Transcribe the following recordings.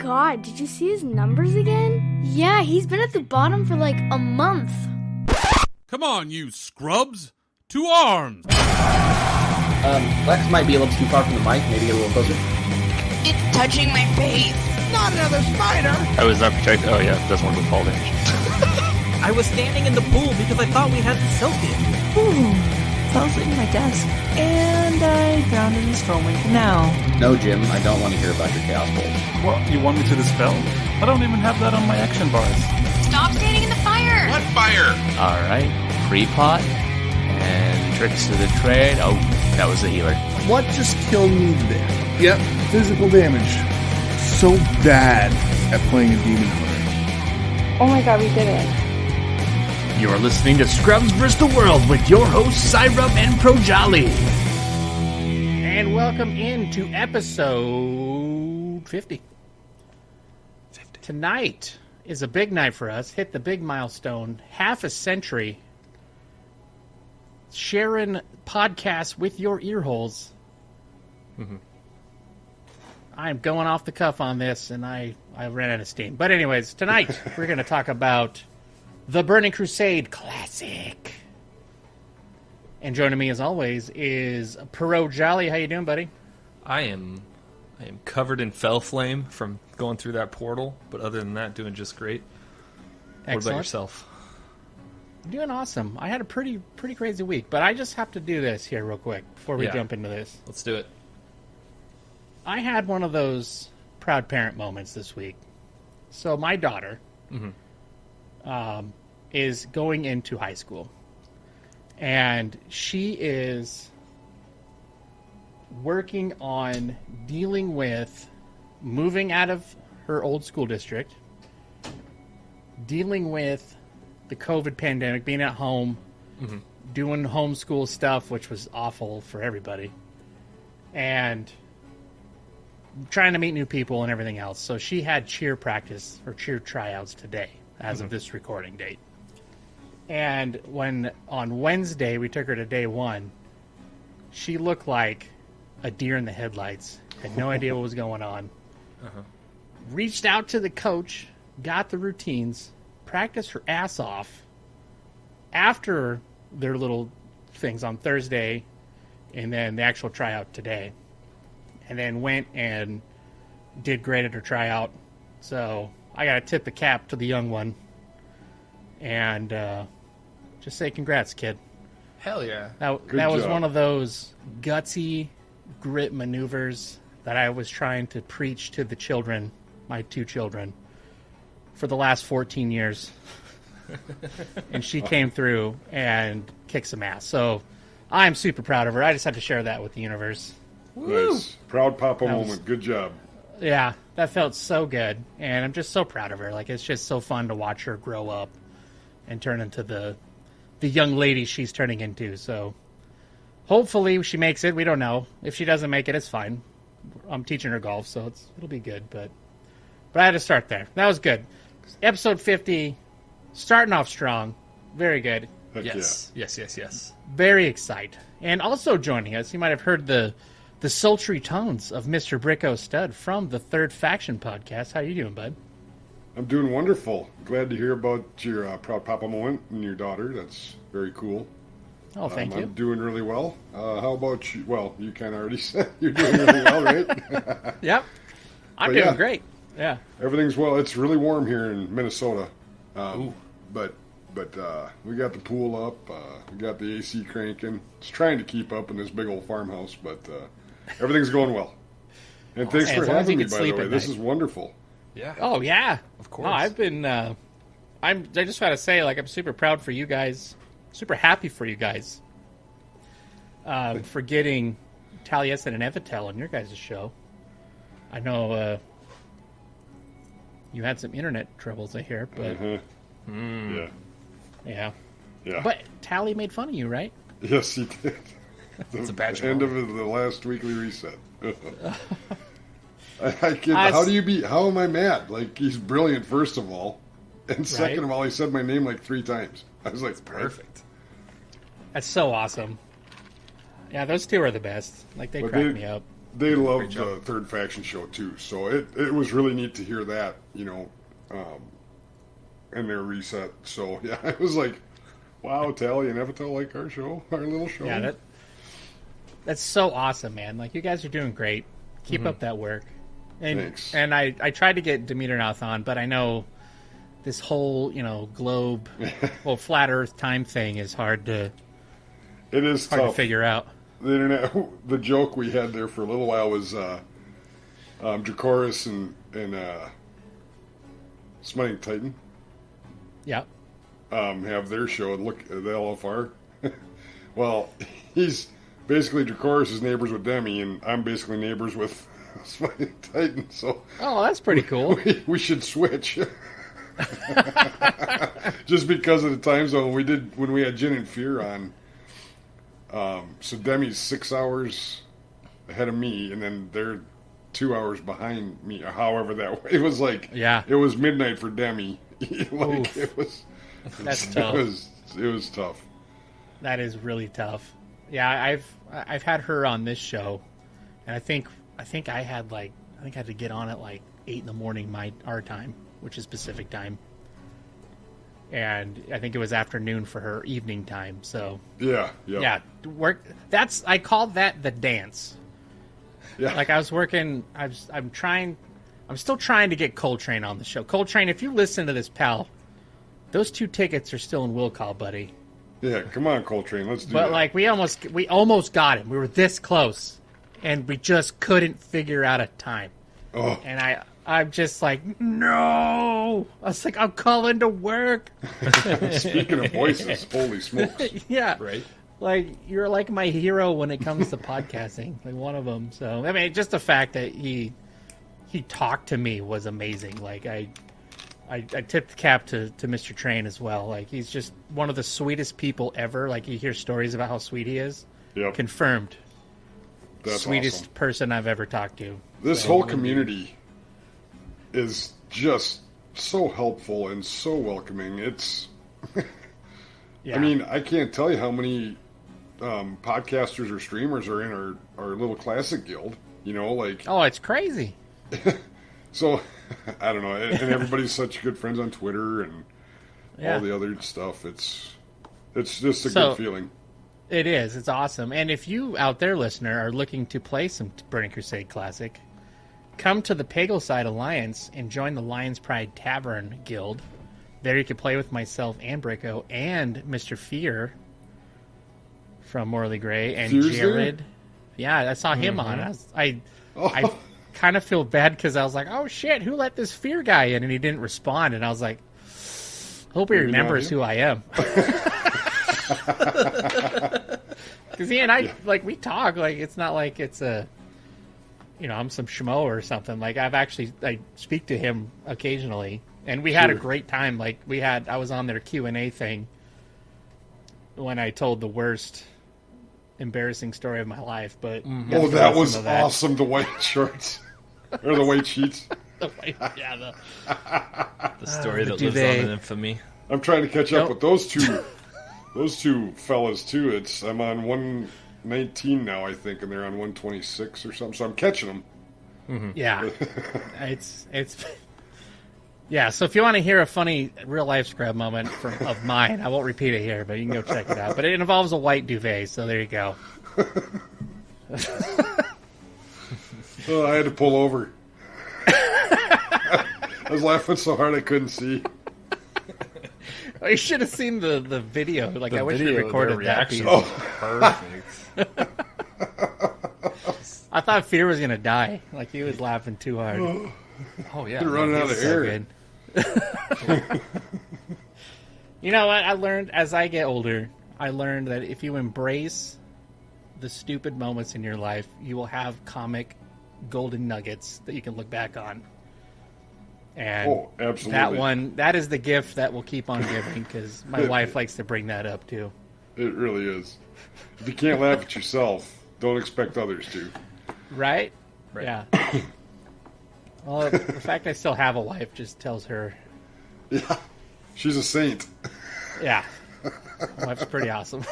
god, did you see his numbers again? Yeah, he's been at the bottom for like a month. Come on, you scrubs! To arms! Lex might be a little too far from the mic. Maybe get a little closer. It's touching my face. Not another spider! I was not protected. Oh yeah, that's one with fall damage. I was standing in the pool because I thought we had the silk in. Ooh, fell asleep at my desk. And I drowned in the storm wing canal. No, Jim, I don't want to hear about your chaos bolt. What, you want me to dispel? I don't even have that on my action bars. Stop standing in the fire! What fire? Alright, pre-pot. And tricks to the trade. Oh, that was the healer. What just killed me there? Yep, physical damage. So bad at playing a demon hunter. Oh my god, we did it. You're listening to Scrubs vs. the World with your hosts, Cy and Projali. And welcome into episode 50. Tonight is a big night for us. Hit the big milestone. Half a century. Sharing podcasts with your ear holes. Mm-hmm. I'm going off the cuff on this, and I ran out of steam. But anyways, tonight we're going to talk about the Burning Crusade Classic. And joining me, as always, is Projali. How you doing, buddy? I am covered in fell flame from going through that portal, but other than that, doing just great. Excellent. What about yourself? I'm doing awesome. I had a pretty crazy week, but I just have to do this here real quick before we jump into this. Let's do it. I had one of those proud parent moments this week. So my daughter is going into high school, and she is working on dealing with moving out of her old school district, dealing with the COVID pandemic, being at home, doing homeschool stuff, which was awful for everybody, and trying to meet new people and everything else. So she had cheer practice or cheer tryouts today as of this recording date. And when on Wednesday we took her to day one, she looked like a deer in the headlights, had no idea what was going on. Reached out to the coach, got the routines, practiced her ass off after their little things on Thursday, and then the actual tryout today. And then went and did great at her tryout. So I got to tip the cap to the young one. And just say congrats, kid. Hell yeah. That was one of those gutsy grit maneuvers that I was trying to preach to the children, my two children, for the last 14 years. And she came through and kicked some ass. So I'm super proud of her. I just had to share that with the universe. Woo! Nice. Proud papa moment. Good job. Yeah, that felt so good. And I'm just so proud of her. Like, it's just so fun to watch her grow up and turn into the young lady she's turning into. So hopefully she makes it. We don't know. If she doesn't make it, it's fine. I'm teaching her golf, so it'll be good. But I had to start there. That was good. Episode 50, starting off strong. Very good. Heck yes. Yeah. Yes. Very excited. And also joining us, you might have heard the sultry tones of Mr. Briccostud from the Third Faction podcast. How you doing, bud? I'm doing wonderful. Glad to hear about your proud papa moment and your daughter. That's very cool. Oh, thank you. I'm doing really well. How about you? Well, you kind of already said you're doing really well, right? Yep. I'm doing great. Yeah. Everything's well. It's really warm here in Minnesota. But we got the pool up. We got the AC cranking. It's trying to keep up in this big old farmhouse, but everything's going well. And thanks for having me, by the way. This is wonderful. Yeah. Oh, yeah. Of course. No, I've been... I just got to say, like, I'm super proud for you guys. Super happy for you guys. For getting Taliesin and Evitel on your guys' show. I know you had some internet troubles, I hear, but... Yeah. But Tally made fun of you, right? Yes, he did. It's a badge. End of the last weekly reset. How am I mad? Like, he's brilliant, first of all. And second of all, he said my name like 3 times. I was like, perfect. That's so awesome. Yeah, those two are the best. Like, they crack me up. they loved the Third Faction show too, so it was really neat to hear that, in their reset. So yeah, it was like, wow, Tally and Evitel like our show, our little show. Yeah, that's so awesome, man. Like, you guys are doing great. Keep up that work. And, Thanks. And I tried to get Demeternoth on, but I know this whole, globe, flat Earth time thing is hard to tough to figure out. The internet, the joke we had there for a little while was Dracoris and Smiting Titan. Yeah. Have their show and look at the LFR. Well, he's basically Dracoris is neighbors with Demi, and I'm basically neighbors with Smiting Titan. So that's pretty cool. We should switch. Just because of the time zone when we had Jin and Fear on. So Demi's 6 hours ahead of me, and then they're 2 hours behind me. Or however that way. It was like, it was midnight for Demi. That's tough. It was tough. That is really tough. Yeah, I've had her on this show, and I think I had to get on at like 8 in the morning our time, which is Pacific time. And I think it was afternoon for her evening time. So yeah, work. I called that the dance. Yeah, like I was working. I'm still trying to get Coltrane on the show. Coltrane, if you listen to this, pal, those 2 tickets are still in will call, buddy. Yeah, come on, Coltrane, let's do that. But like we almost got him. We were this close, and we just couldn't figure out a time. Oh, and I'm just like, no. I was like, I'm calling to work. Speaking of voices, holy smokes. Yeah. Right? Like, you're like my hero when it comes to podcasting. Like, one of them. So, I mean, just the fact that he talked to me was amazing. Like, I tipped the cap to Mr. Train as well. Like, he's just one of the sweetest people ever. Like, you hear stories about how sweet he is. Yep. Confirmed. That's sweetest awesome. person I've ever talked to. This whole community is just so helpful and so welcoming. It's, I mean, I can't tell you how many podcasters or streamers are in our little classic guild. Oh, it's crazy. So, I don't know, and everybody's such good friends on Twitter and all the other stuff. It's just a good feeling. It is. It's awesome. And if you out there, listener, are looking to play some Burning Crusade Classic, come to the Pagleside Alliance and join the Lion's Pride Tavern Guild. There you can play with myself and Bricco and Mr. Fear from Morley Gray and Fear's Jared. There? Yeah, I saw him on. I kind of feel bad because I was like, oh shit, who let this Fear guy in? And he didn't respond. And I was like, hope he remembers who I am. Because he and I, we talk. Like, it's not like it's I'm some schmo or something. Like, I speak to him occasionally, and we had a great time. Like, I was on their Q&A thing when I told the worst embarrassing story of my life. But that was awesome. The white shorts or the white sheets. The story that lives on in infamy. I'm trying to catch up with those two. Those two fellas too. I'm on 119 now, I think, and they're on 126 or something. So I'm catching them. Mm-hmm. Yeah, it's yeah. So if you want to hear a funny real life scrub moment of mine, I won't repeat it here, but you can go check it out. But it involves a white duvet, so there you go. I had to pull over. I was laughing so hard I couldn't see. Oh, you should have seen the video. Like, I wish we recorded that piece. Perfect. I thought Fear was gonna die. Like, he was laughing too hard. Oh yeah, they're running out of air. You know what? I learned as I get older. I learned that if you embrace the stupid moments in your life, you will have comic golden nuggets that you can look back on. And absolutely. that is the gift that will keep on giving, because my wife likes to bring that up too. It really is. If you can't laugh at yourself, don't expect others to. Right? Yeah. Well, the fact I still have a wife just tells her. Yeah. She's a saint. Yeah. My wife's pretty awesome.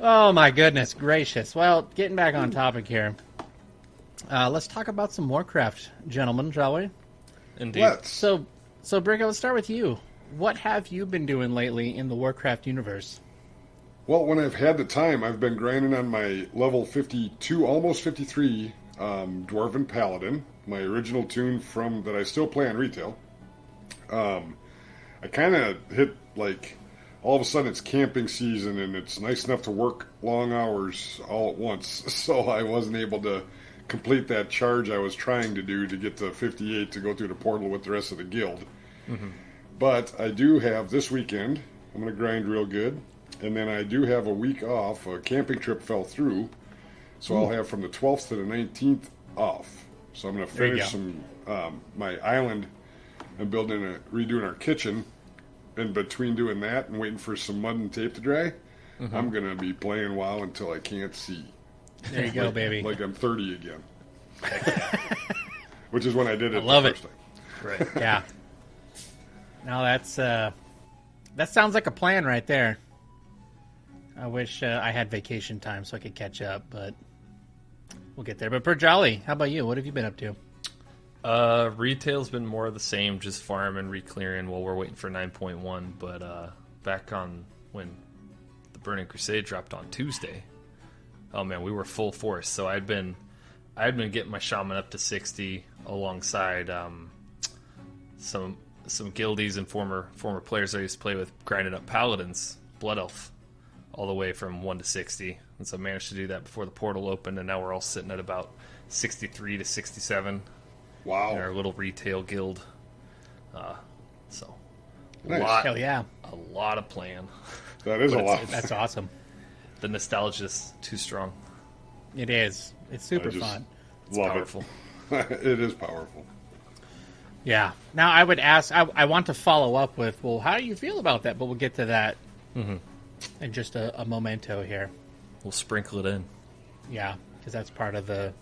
Oh my goodness gracious. Well, getting back on topic here. Let's talk about some Warcraft, gentlemen, shall we? Indeed. Let's. So Bricco, let's start with you. What have you been doing lately in the Warcraft universe? Well, when I've had the time, I've been grinding on my level 52, almost 53 Dwarven Paladin, my original tune from that I still play on retail. I kind of hit, like, all of a sudden it's camping season, and it's nice enough to work long hours all at once, so I wasn't able to complete that charge I was trying to do to get to 58 to go through the portal with the rest of the guild. Mm-hmm. But I do have this weekend, I'm going to grind real good, and then I do have a week off. A camping trip fell through, so I'll have from the 12th to the 19th off. So I'm going to finish some my island and redoing our kitchen. And between doing that and waiting for some mud and tape to dry, I'm going to be playing WoW until I can't see. There you go, baby. Like I'm 30 again. Which is when I did it. I love the it. first time. Right. Yeah. Now that sounds like a plan right there. I wish I had vacation time so I could catch up, but we'll get there. But Projali, how about you? What have you been up to? Retail's been more of the same, just farm and re-clearing while we're waiting for 9.1. But back on when the Burning Crusade dropped on Tuesday, oh man, we were full force. So I'd been getting my shaman up to 60 alongside some guildies and former players I used to play with, grinding up paladins, blood elf, all the way from 1 to 60. And so I managed to do that before the portal opened, and now we're all sitting at about 63 to 67. Wow. In our little retail guild. So Nice. Hell yeah. a lot of playing. That is a lot. That's awesome. The nostalgia's too strong. It is. It's super I just fun. It's love powerful. It is powerful. Yeah. Now I would ask, I want to follow up with, well, how do you feel about that? But we'll get to that in just a momento here. We'll sprinkle it in. Yeah, because that's part of the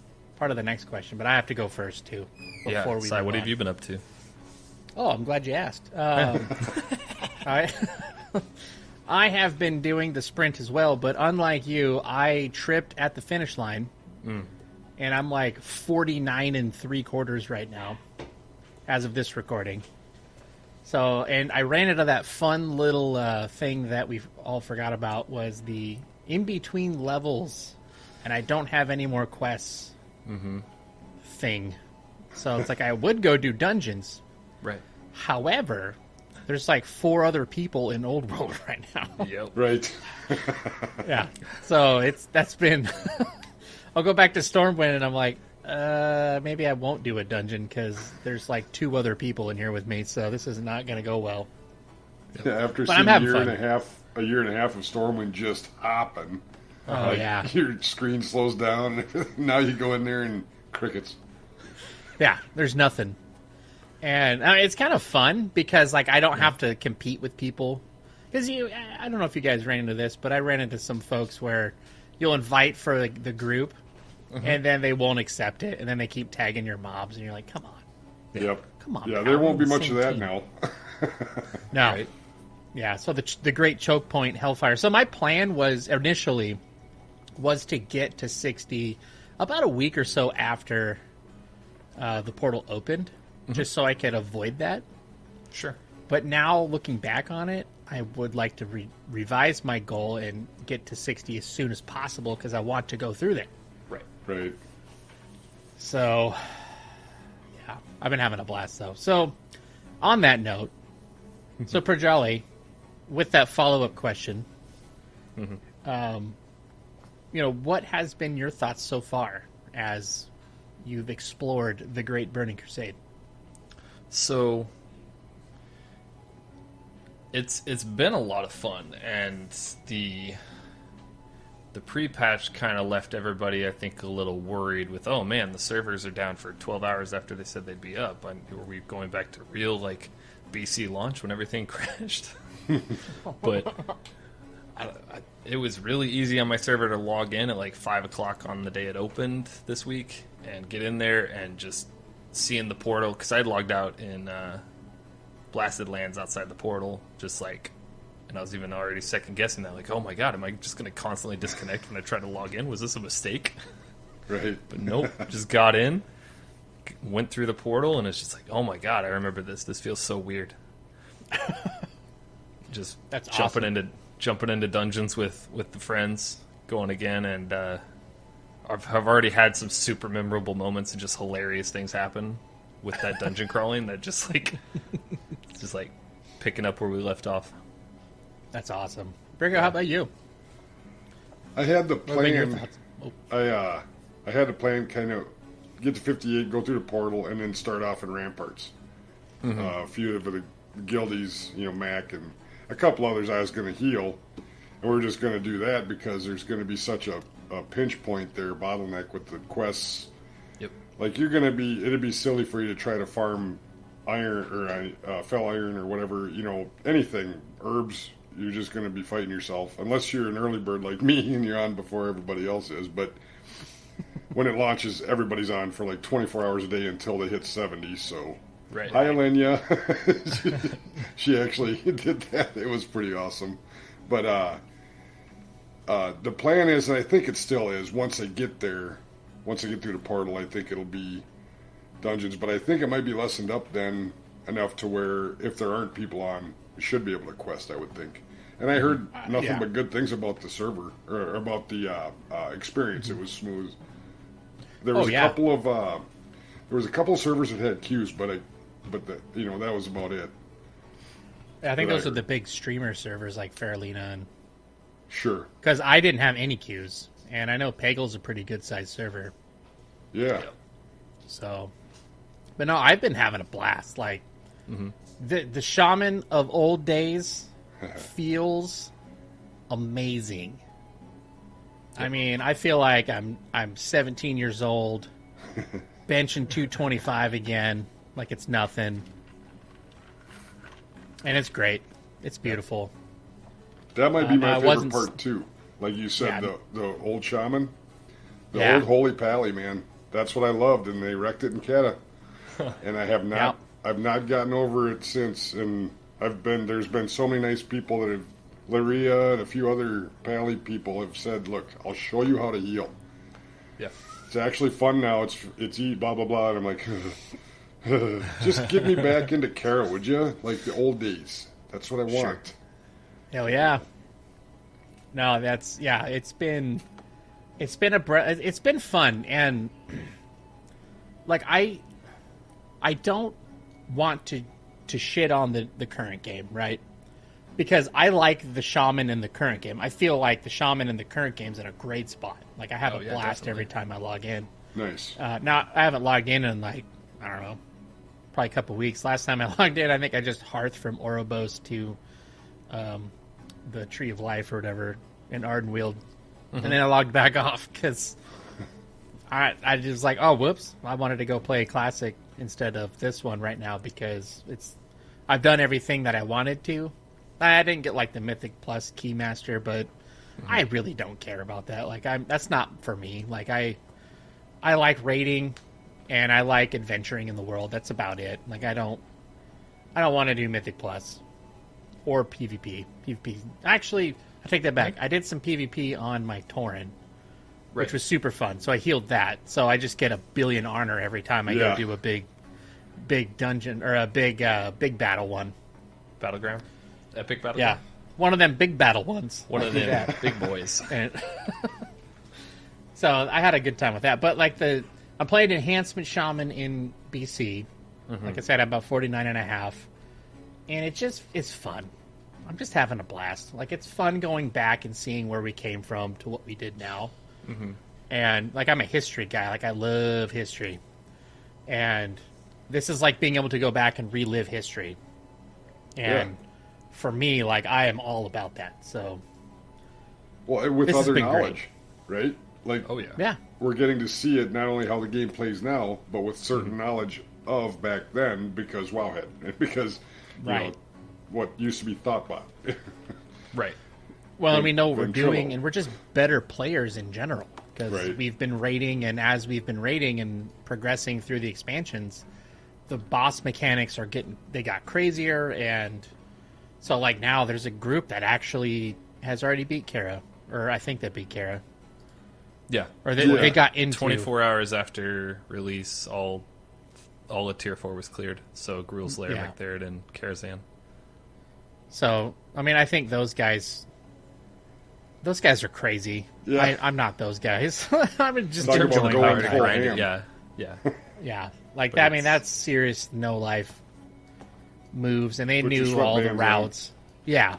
next question. But I have to go first too. Yeah, Before we Cy, move what on. have you been up to? Oh, I'm glad you asked. I have been doing the sprint as well, but unlike you, I tripped at the finish line, and I'm like 49 3/4 right now, as of this recording. So, and I ran into that fun little thing that we all forgot about, was the in-between levels, and I don't have any more quests thing. So it's like I would go do dungeons. Right. However, there's like 4 other people in Old World right now. Yep. Right. Yeah. So that's been... I'll go back to Stormwind and I'm like, maybe I won't do a dungeon because there's like 2 other people in here with me, so this is not going to go well. Yeah, after But seeing I'm a having year and a half of Stormwind just hopping. Oh, yeah. Your screen slows down. Now you go in there and crickets. Yeah, there's nothing. And it's kind of fun because like I don't have to compete with people. Because I don't know if you guys ran into this, but I ran into some folks where you'll invite for the group, and then they won't accept it, and then they keep tagging your mobs, and you're like, come on. Yep. Come on. Yeah, pal, there won't be we're the much of same that team. now. No. Right. Yeah, so the great choke point, Hellfire. So my plan was initially to get to 60 about a week or so after the portal opened, just so I could avoid that. Sure. But now, looking back on it, I would like to revise my goal and get to 60 as soon as possible because I want to go through there. Right. Right. So, yeah, I've been having a blast, though. So, on that note, so Projali, with that follow-up question, what has been your thoughts so far as you've explored the Great Burning Crusade? So it's been a lot of fun, and the pre-patch kind of left everybody, I think, a little worried with, oh man, the servers are down for 12 hours after they said they'd be up. Were we going back to real like BC launch when everything crashed? But it was really easy on my server to log in at like 5 o'clock on the day it opened this week and get in there and just seeing the portal, because I'd logged out in Blasted Lands outside the portal, just like And I was even already second guessing that, like, oh my god, am I just going to constantly disconnect when I try to log in? Was this a mistake? Right. But nope, just got in, went through the portal, and it's just like, oh my god, I remember this. This feels so weird. Just That's jumping awesome. into dungeons with the friends, going again, and I've already had some super memorable moments and just hilarious things happen with that dungeon crawling that just like picking up where we left off. That's awesome. Bricco, how about you? I had the What have been your plan. thoughts? Oh, I had the plan kind of get to 58, go through the portal, and then start off in Ramparts. A few of the guildies, Mac and a couple others I was going to heal. And we're just going to do that because there's going to be such a pinch point there, bottleneck with the quests. Yep. Like, it'd be silly for you to try to farm iron or fell iron or whatever, anything, herbs. You're just going to be fighting yourself, unless you're an early bird like me and you're on before everybody else is. But when it launches, everybody's on for like 24 hours a day until they hit 70. So, Right. Hi, Alenia. she actually did that. It was pretty awesome. But the plan is, and I think it still is, once I get through the portal, I think it'll be dungeons. But I think it might be lessened up then enough to where if there aren't people on, we should be able to quest, I would think. And I heard nothing but good things about the server, or about the experience. It was smooth. There was a couple of servers that had queues, but that was about it. I think those are the big streamer servers like Faralina and... Sure. Because I didn't have any queues, and I know Pagel's a pretty good-sized server. Yeah. So... But no, I've been having a blast. Like, the shaman of old days feels amazing. I mean, I feel like I'm 17 years old, benching 225 again, like it's nothing. And it's great. It's beautiful. That might be my favorite part, too. Like you said, the old shaman. The old Holy Pally, man. That's what I loved, and they wrecked it in Kata. And I have not... I've not gotten over it since, and there's been so many nice people that have... Laria and a few other Pally people have said, look, I'll show you how to heal. Yeah. It's actually fun now. It's eat, blah, blah, blah. And I'm like... just get me back into Kara, would you? Like the old days. That's what I want. Sure. Hell yeah. No, that's it's been fun, and like I don't want to shit on the current game, right? Because I like the shaman in the current game. I feel like the shaman in the current game's in a great spot. Like I have a blast every time I log in. Nice. Now I haven't logged in like, I don't know, probably a couple weeks. Last time I logged in, I think I just hearthed from Ouroboros to the Tree of Life or whatever in Ardenweald, and then I logged back off because I just like, oh whoops, I wanted to go play a classic instead of this one right now because I've done everything that I wanted to. I didn't get like the Mythic Plus Keymaster, but I really don't care about that. Like that's not for me. Like I like raiding and I like adventuring in the world. That's about it. Like I don't want to do Mythic Plus or PvP. Actually, I take that back. I did some PvP on my Tauren, which was super fun. So I healed that. So I just get a billion honor every time I go do a big dungeon or a big battle one. Battleground? Epic battleground? Yeah. One of them big battle ones. One of them big boys. So I had a good time with that. But like I played Enhancement Shaman in BC. Like I said, I'm about 49.5. And it's fun. I'm just having a blast. Like, it's fun going back and seeing where we came from to what we did now. And, like, I'm a history guy. Like, I love history. And this is like being able to go back and relive history. And for me, like, I am all about that. So, well, with other knowledge, right? Like, we're getting to see it, not only how the game plays now, but with certain knowledge of back then, because Wowhead, because you know, what used to be Thoughtbot. Right. Well, and we know what we're doing, and we're just better players in general, because we've been raiding, and as we've been raiding and progressing through the expansions, the boss mechanics they got crazier, and So, like, now there's a group that actually has already beat Kara. Or I think they beat Kara. Yeah. Or they got into... 24 hours after release, all of Tier 4 was cleared. So, Gruul's Lair, McTheriot, and Karazhan. So, I mean, I think those guys are crazy. Yeah. I'm not those guys. I'm just Talk about enjoying going it. full ham. Yeah. Yeah. Like, But that, I mean, that's serious no-life moves, and they Which is knew what all the bands routes. Yeah.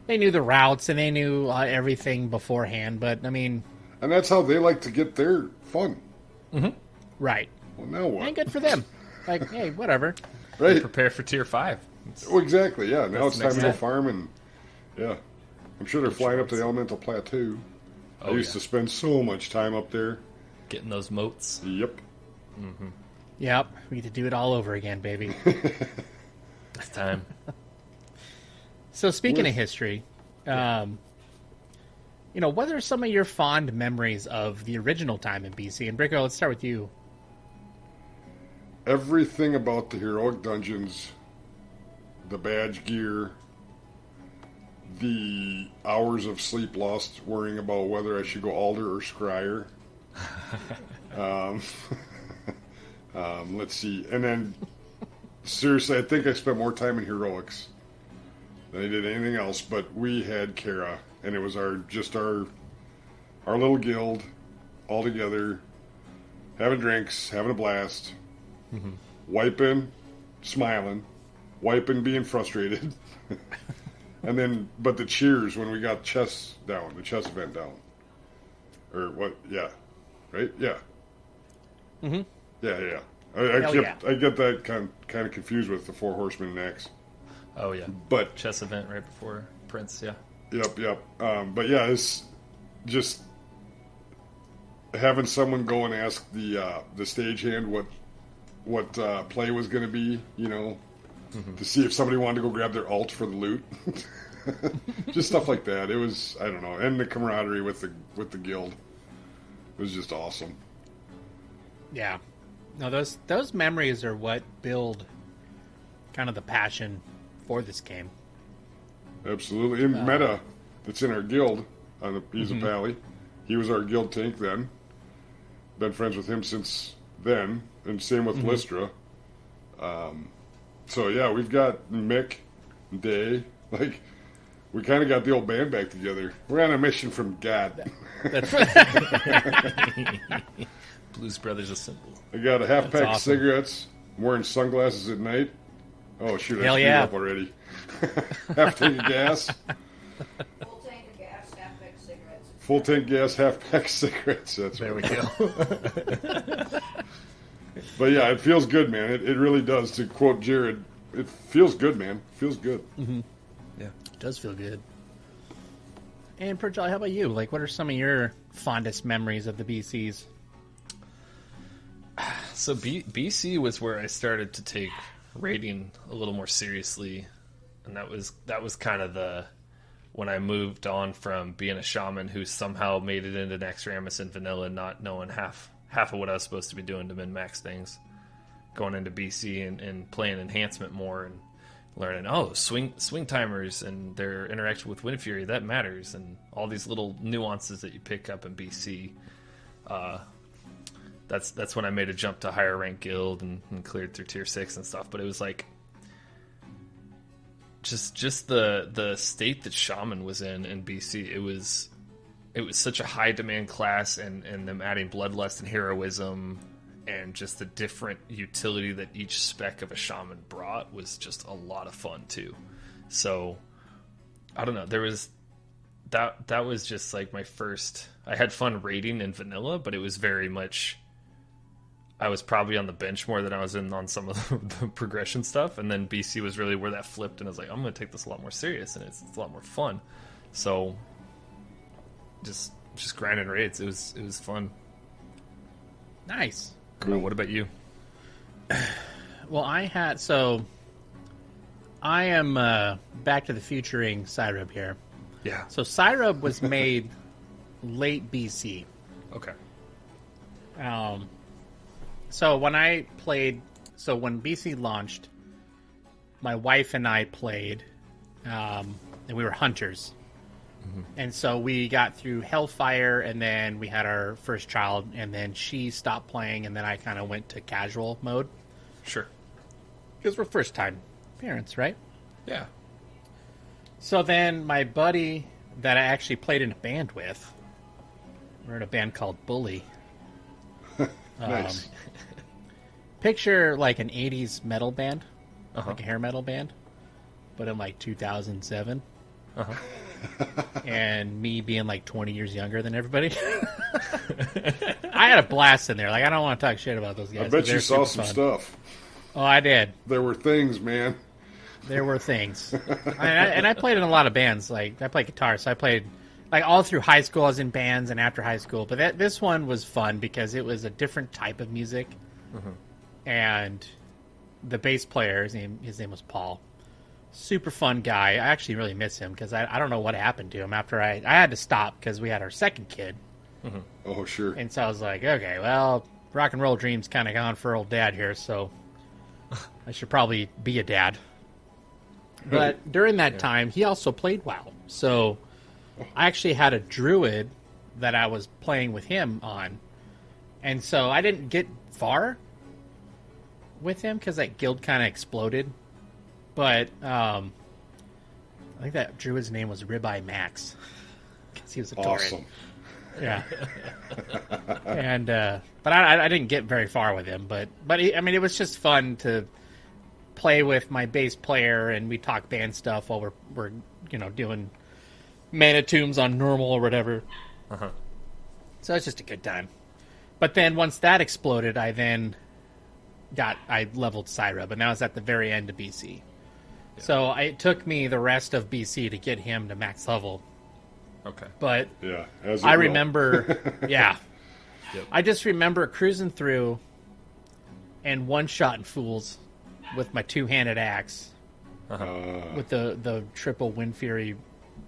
They knew the routes, and they knew everything beforehand, but, I mean... And that's how they like to get their fun. Right. Well, now what? And good for them. Like, hey, whatever. Right. Prepare for Tier 5. Oh, exactly, yeah. Now it's That's time the to go next farm, and yeah. I'm sure they're flying up to the Elemental Plateau. I used to spend so much time up there. Getting those moats. Yep. Yep. We get to do it all over again, baby. It's time. So, speaking of history, what are some of your fond memories of the original time in BC? And Bricco, let's start with you. Everything about the heroic dungeons, the badge gear, the hours of sleep lost worrying about whether I should go Alder or Scryer. Let's see. And then, seriously, I think I spent more time in heroics than I did anything else. But we had Kara, and it was our little guild all together, having drinks, having a blast, wiping, smiling, wiping, being frustrated. And then, but the cheers when we got chess event down. Or what? Yeah. Right? Yeah. Yeah. I get that kind of confused with the Four Horsemen and Axe. Oh, yeah. But chess event right before Prince, yeah. Yep. But yeah, it's just having someone go and ask the stagehand what play was going to be, to see if somebody wanted to go grab their alt for the loot. Just stuff like that. It was, I don't know, and the camaraderie with the guild. It was just awesome. Yeah. No, those memories are what build kind of the passion for this game. Absolutely. And Meta, that's in our guild, he's a pally. He was our guild tank then. Been friends with him since then, and same with Lystra. So yeah, we've got Mick, Day, like we kind of got the old band back together. We're on a mission from God. That's Blues Brothers assemble. I got a half pack of awesome. cigarettes. I'm wearing sunglasses at night. Oh shoot! I Hell screwed yeah. up already. Half tank of gas. Full tank of gas, half pack of cigarettes. Full tank gas, half pack of cigarettes. That's There right. we go. But yeah, it feels good, man. It really does. To quote Jared, it feels good, man. Feels good. Yeah. It does feel good. And Projali, how about you? Like, what are some of your fondest memories of the BCs? So BC was where I started to take raiding a little more seriously, and that was kind of when I moved on from being a shaman who somehow made it into Naxxramas and vanilla, not knowing half of what I was supposed to be doing to min-max things, going into BC and playing enhancement more and learning, swing timers and their interaction with Wind Fury, that matters, and all these little nuances that you pick up in BC. That's when I made a jump to higher rank guild and cleared through tier 6 and stuff. But it was like just the state that shaman was in BC. It was such a high demand class, and them adding bloodlust and heroism and just the different utility that each spec of a shaman brought was just a lot of fun too. So I don't know, there was that was just like my first. I had fun raiding in vanilla, but it was very much, I was probably on the bench more than I was on some of the progression stuff. And then BC was really where that flipped, and I was like, I'm going to take this a lot more serious, and it's a lot more fun. So just grinding raids. It was fun. Nice. Cool. What about you? Well, I am Back to the Futuring Cyrub here. Yeah. So Cyrub was made late BC. Okay. So when when BC launched, my wife and I played and we were hunters. And so we got through Hellfire, and then we had our first child, and then she stopped playing, and then I kind of went to casual mode. Sure. Because we're first-time parents, right? Yeah. So then my buddy that I actually played in a band with, we're in a band called Bully. Nice. Picture like an 80s metal band, Uh-huh. like a hair metal band, but in like 2007. Uh-huh. And me being like 20 years younger than everybody. I had a blast in there. Like, I don't want to talk shit about those guys. I bet you saw super some fun. stuff. Oh, I did. There were things, man. There were things. And I played in a lot of bands. Like, I played guitar, so I played, like, all through high school. I was in bands and after high school. But this one was fun because it was a different type of music. Mm-hmm. And the bass player, his name was Paul. Super fun guy. I actually really miss him because I don't know what happened to him after I had to stop because we had our second kid. Mm-hmm. Oh, sure. And so I was like, okay, well, rock and roll dream's kind of gone for old dad here, so I should probably be a dad. But during that time, he also played WoW. So I actually had a druid that I was playing with him on. And so I didn't get far with him because that guild kind of exploded. But I think that druid's name was Ribeye Max because he was a Tauren. Awesome. Yeah. And but I didn't get very far with him. But I mean, it was just fun to play with my bass player, and we talk band stuff while we're doing mana tombs on normal or whatever. Uh-huh. So it's just a good time. But then once that exploded, I leveled Cyra, but now it's at the very end of BC. Yeah. So it took me the rest of BC to get him to max level. Okay. But yeah, I remember, yeah. Yep. I just remember cruising through and one-shotting fools with my two-handed axe. Uh-huh. With the triple Wind Fury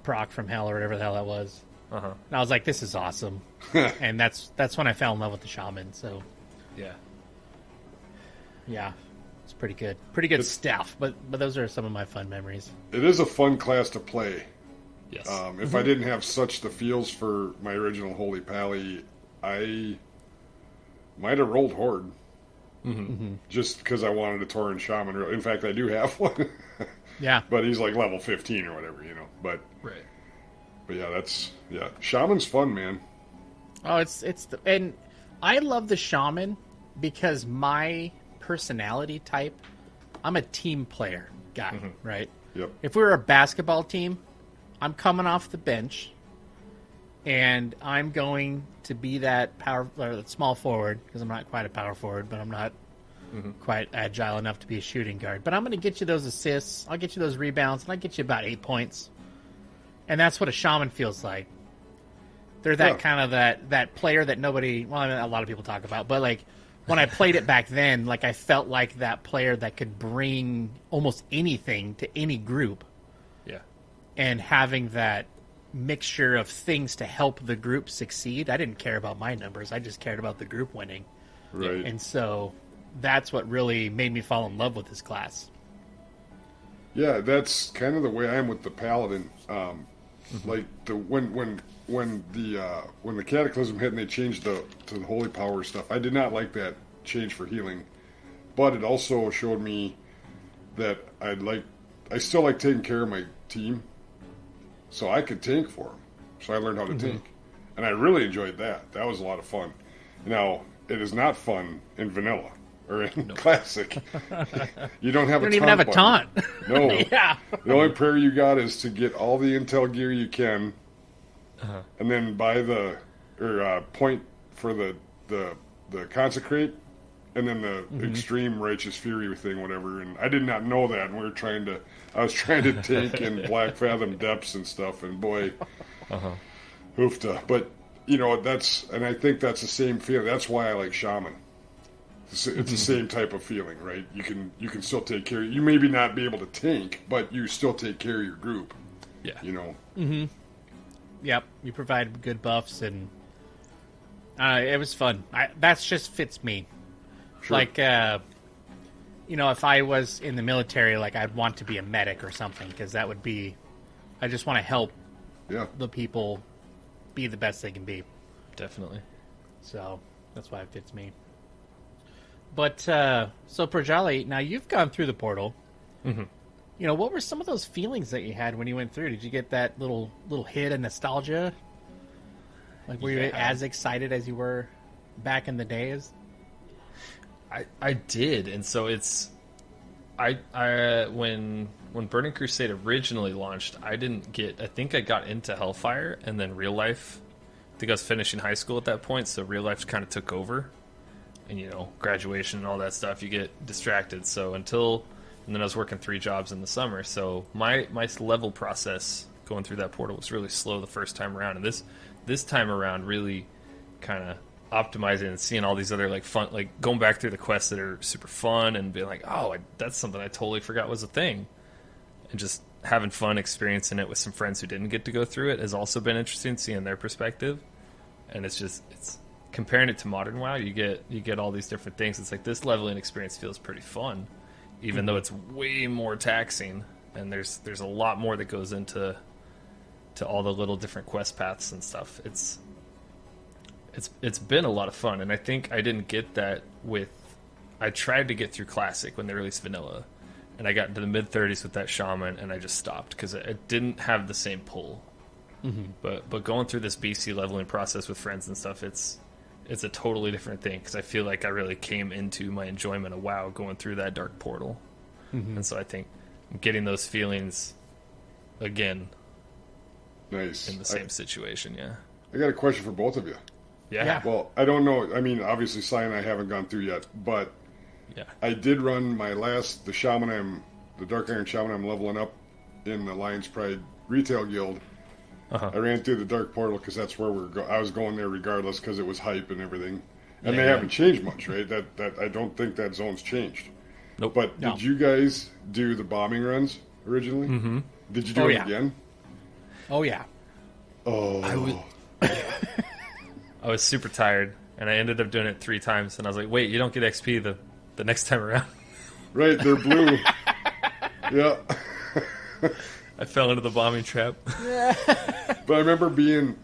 proc from hell or whatever the hell that was. Uh-huh. And I was like, this is awesome. And that's when I fell in love with the shaman. So yeah, it's pretty good. Pretty good stuff. But those are some of my fun memories. It is a fun class to play. Yes. If I didn't have such the feels for my original Holy Pally, I might have rolled Horde. Mm-hmm. Just because I wanted a Tauren Shaman. In fact, I do have one. Yeah. But he's like level 15 or whatever, But right. But yeah, Shaman's fun, man. Oh, and I love the Shaman because my personality type, I'm a team player guy, right? Yep. If we were a basketball team, I'm coming off the bench, and I'm going to be that small forward because I'm not quite a power forward, but I'm not quite agile enough to be a shooting guard. But I'm going to get you those assists, I'll get you those rebounds, and I'll get you about 8 points. And that's what a shaman feels like. They're that kind of that player that nobody, well, I mean, a lot of people talk about, but like when I played it back then, like I felt like that player that could bring almost anything to any group. Yeah. And having that mixture of things to help the group succeed. I didn't care about my numbers. I just cared about the group winning. Right. And so that's what really made me fall in love with this class. Yeah, that's kind of the way I am with the Paladin. Like when the Cataclysm hit and they changed to the Holy Power stuff, I did not like that change for healing, but it also showed me that I still like taking care of my team, so I could tank for them. So I learned how to tank, and I really enjoyed that. That was a lot of fun. Now it is not fun in vanilla or in classic. You don't have. You don't even have a taunt. No. Yeah. The only prayer you got is to get all the intel gear you can, and then buy the point for the consecrate, and then the extreme righteous fury thing, whatever. And I did not know that. And I was trying to tank in Black Fathom depths and stuff, and boy, hoofta. But I think that's the same feeling. That's why I like Shaman. It's the same type of feeling, right? You can still take care. You maybe not be able to tank, but you still take care of your group. Yeah. Yep. You provide good buffs, and it was fun. That just fits me. Sure. Like if I was in the military, like I'd want to be a medic or something, because that would be, I just want to help the people be the best they can be. Definitely. So that's why it fits me. But so Projali, now you've gone through the portal. Mm-hmm. What were some of those feelings that you had when you went through? Did you get that little hit of nostalgia? Like, were you as excited as you were back in the days? I did, and so it's when Burning Crusade originally launched, I think I got into Hellfire, and then real life. I think I was finishing high school at that point, so real life kind of took over, and graduation and all that stuff, you get distracted. So and then I was working 3 jobs in the summer, so my level process going through that portal was really slow the first time around, and this time around really kind of optimizing and seeing all these other like fun, like going back through the quests that are super fun and being like, that's something I totally forgot was a thing, and just having fun experiencing it with some friends who didn't get to go through it has also been interesting, seeing their perspective. And it's comparing it to modern WoW, you get all these different things. It's like this leveling experience feels pretty fun, even though it's way more taxing, and there's a lot more that goes into all the little different quest paths and stuff. It's been a lot of fun, and I think I didn't get that I tried to get through Classic when they released Vanilla, and I got into the mid-30s with that Shaman, and I just stopped because it didn't have the same pull. Mm-hmm. But going through this BC leveling process with friends and stuff, it's a totally different thing, because I feel like I really came into my enjoyment of WoW going through that dark portal. Mm-hmm. And so I think I'm getting those feelings again. Nice. In the same situation, yeah. I got a question for both of you. Yeah. Well, I don't know. I mean, obviously, Cy and I haven't gone through yet, but I did run the Dark Iron Shaman I'm leveling up in the Lion's Pride Retail Guild. Uh-huh. I ran through the Dark Portal because that's where I was going there regardless, because it was hype and everything. And they haven't changed much, right? That I don't think that zone's changed. Nope. But did you guys do the bombing runs originally? Mm-hmm. Did you do it again? Oh, yeah. Oh. I was super tired, and I ended up doing it 3 times, and I was like, wait, you don't get XP the next time around. Right, they're blue. Yeah. I fell into the bombing trap. But I remember being,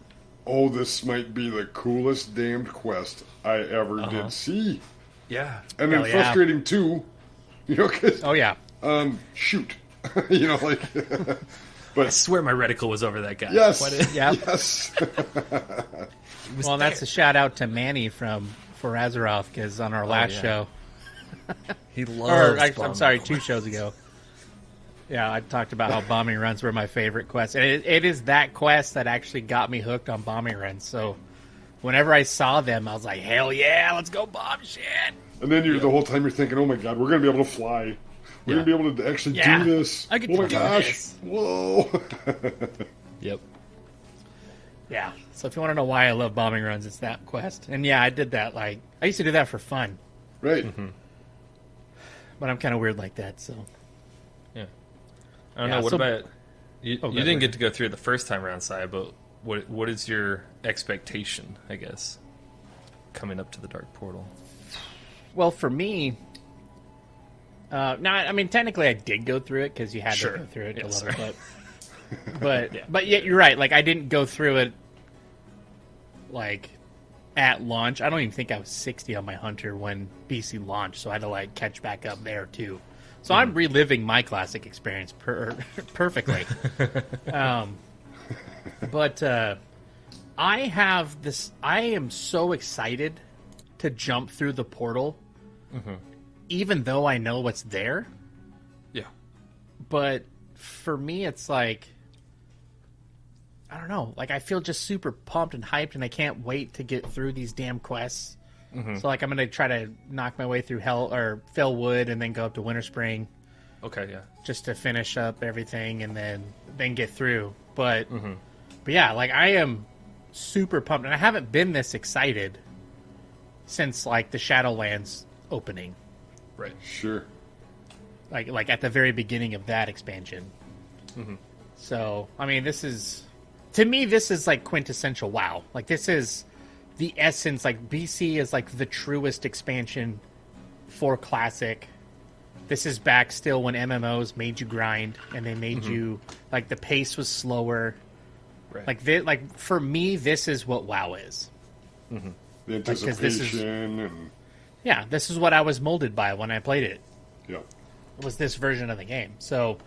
this might be the coolest damned quest I ever did see. Yeah. And then frustrating too, because... Oh, yeah. Shoot. But I swear my reticle was over that guy. Yes. Yes. Well, that's a shout out to Manny for Azeroth, because on our last show, he loves. I'm sorry, 2 shows ago. Yeah, I talked about how bombing runs were my favorite quest, and it is that quest that actually got me hooked on bombing runs. So, whenever I saw them, I was like, "Hell yeah, let's go bomb shit!" And then the whole time you're thinking, "Oh my god, we're gonna be able to fly. We're gonna be able to actually do this. I get oh my do gosh, this. Whoa!" Yep. Yeah. So if you want to know why I love bombing runs, it's that quest. And yeah, I did that. Like, I used to do that for fun. Right. Mm-hmm. But I'm kind of weird like that, so. Yeah. I don't know. What about you? You didn't get to go through it the first time around, Cy, but what is your expectation, I guess, coming up to the Dark Portal? Well, for me, I mean, technically I did go through it because you had to go through it to love it. But yet you're right. Like, I didn't go through it like at launch. I don't even think I was 60 on my Hunter when BC launched, so I had to like catch back up there too. So I'm reliving my Classic experience perfectly. But I have this. I am so excited to jump through the portal, even though I know what's there. Yeah. But for me, it's like, I don't know. Like, I feel just super pumped and hyped, and I can't wait to get through these damn quests. So, like, I'm going to try to knock my way through Fellwood and then go up to Winterspring. Okay, yeah. Just to finish up everything and then get through. But yeah, like, I am super pumped. And I haven't been this excited since, like, the Shadowlands opening. Right. Sure. Like at the very beginning of that expansion. So, I mean, to me, this is like quintessential WoW. Like, this is the essence. Like, BC is like the truest expansion for Classic. This is back still when MMOs made you grind, and they made you like the pace was slower. Right. Like for me, this is what WoW is. The anticipation yeah, this is what I was molded by when I played it. Yeah, It was this version of the game. So,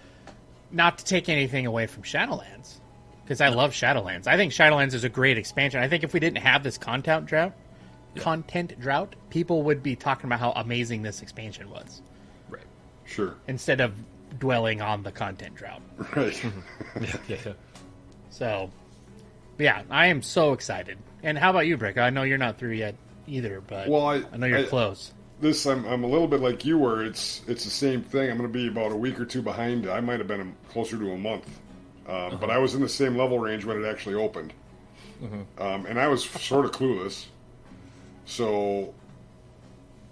not to take anything away from Shadowlands, because I love Shadowlands. I think Shadowlands is a great expansion. I think if we didn't have this content drought, people would be talking about how amazing this expansion was. Right. Sure. Instead of dwelling on the content drought. Right. Yeah. So, yeah, I am so excited. And how about you, Bricco? I know you're not through yet either, but I know you're close. I'm a little bit like you, where it's the same thing. I'm going to be about a week or two behind. I might have been closer to a month, but I was in the same level range when it actually opened, and I was sort of clueless. So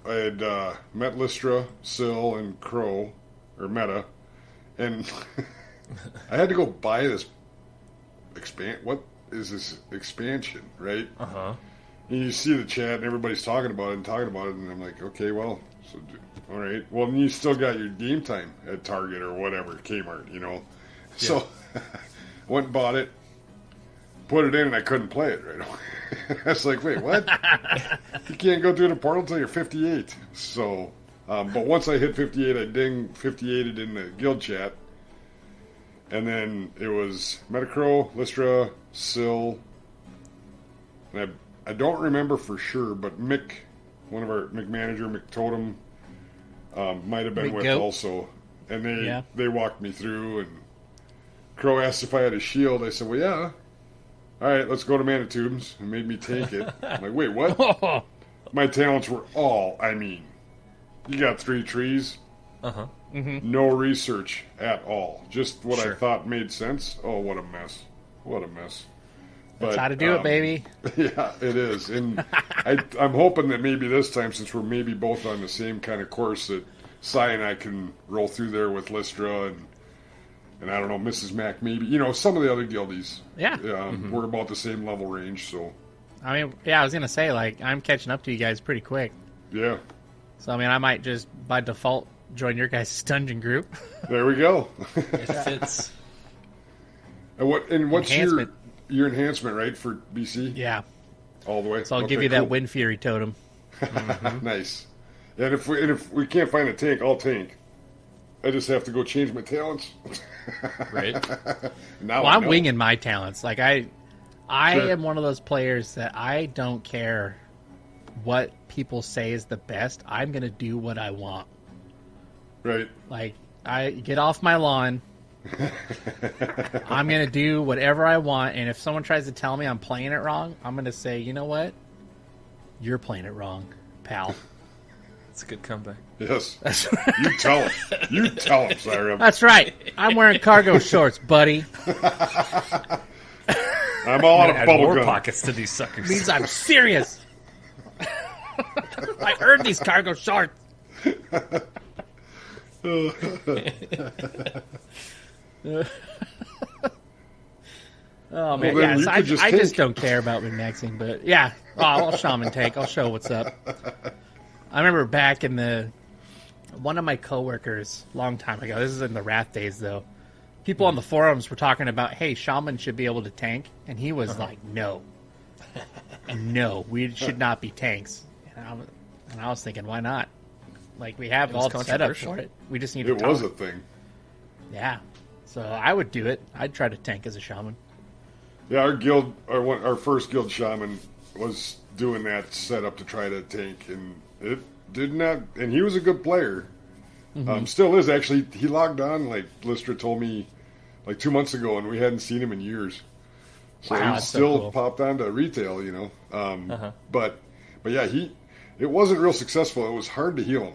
I had met Lystra, Syl, and Crow, or Meta, and I had to go buy this What is this expansion, right? And you see the chat, and everybody's talking about it, and I'm like, okay, well, so, all right. Well, and you still got your game time at Target or whatever, Kmart, you know. Yeah. So, went and bought it, put it in, and I couldn't play it right away. I was like, wait, what? You can't go through the portal until you're 58. So, but once I hit 58, I 58'd in the guild chat. And then it was Metacrow, Lystra, Syl, and I don't remember for sure, but Mick, one of our Mick manager, Mick Totem, might have been with also. And they walked me through, and Crow asked if I had a shield. I said, well, yeah. All right, let's go to Manitubes, and made me take it. I'm like, wait, what? My talents were you got 3 trees. No research at all. Just what I thought made sense. Oh, what a mess. What a mess. That's how to do it, baby. Yeah, it is. And I'm hoping that maybe this time, since we're maybe both on the same kind of course, that Cy and I can roll through there with Lystra and I don't know, Mrs. Mac maybe. You know, some of the other guildies. Yeah. We're about the same level range, so. I mean, yeah, I was going to say, like, I'm catching up to you guys pretty quick. Yeah. So, I mean, I might just, by default, join your guys' dungeon group. There we go. It fits. And what's your enhancement, right, for BC? Yeah. All the way? So I'll give you that Wind Fury totem. Nice. And if we can't find a tank, I'll tank. I just have to go change my talents. Right. Well, I'm winging my talents. Like, I am one of those players that I don't care what people say is the best. I'm going to do what I want. Right. Like, I get off my lawn. I'm going to do whatever I want, and if someone tries to tell me I'm playing it wrong, I'm going to say, you know what? You're playing it wrong, pal. That's a good comeback. Yes. You tell him. You tell him, Cyrus. That's right. I'm wearing cargo shorts, buddy. I'm all out of bubble gum. Pockets to these suckers. Means I'm serious. I earned these cargo shorts. Oh man, well, yes, I just don't care about min-maxing, but yeah, I'll shaman tank. I'll show what's up. I remember back in one of my coworkers, long time ago. This is in the Wrath days, though. People on the forums were talking about, hey, shaman should be able to tank, and he was like, no, we should not be tanks. And I was thinking, why not? Like, we have all the setup for it. We just need to It was a thing. Yeah. So I would do it. I'd try to tank as a shaman. Yeah, our guild, our first guild shaman was doing that setup to try to tank, and it did not. And he was a good player. Still is, actually. He logged on, like Lystra told me, like 2 months ago, and we hadn't seen him in years. So wow, he still popped onto retail, you know. But yeah, it wasn't real successful. It was hard to heal him.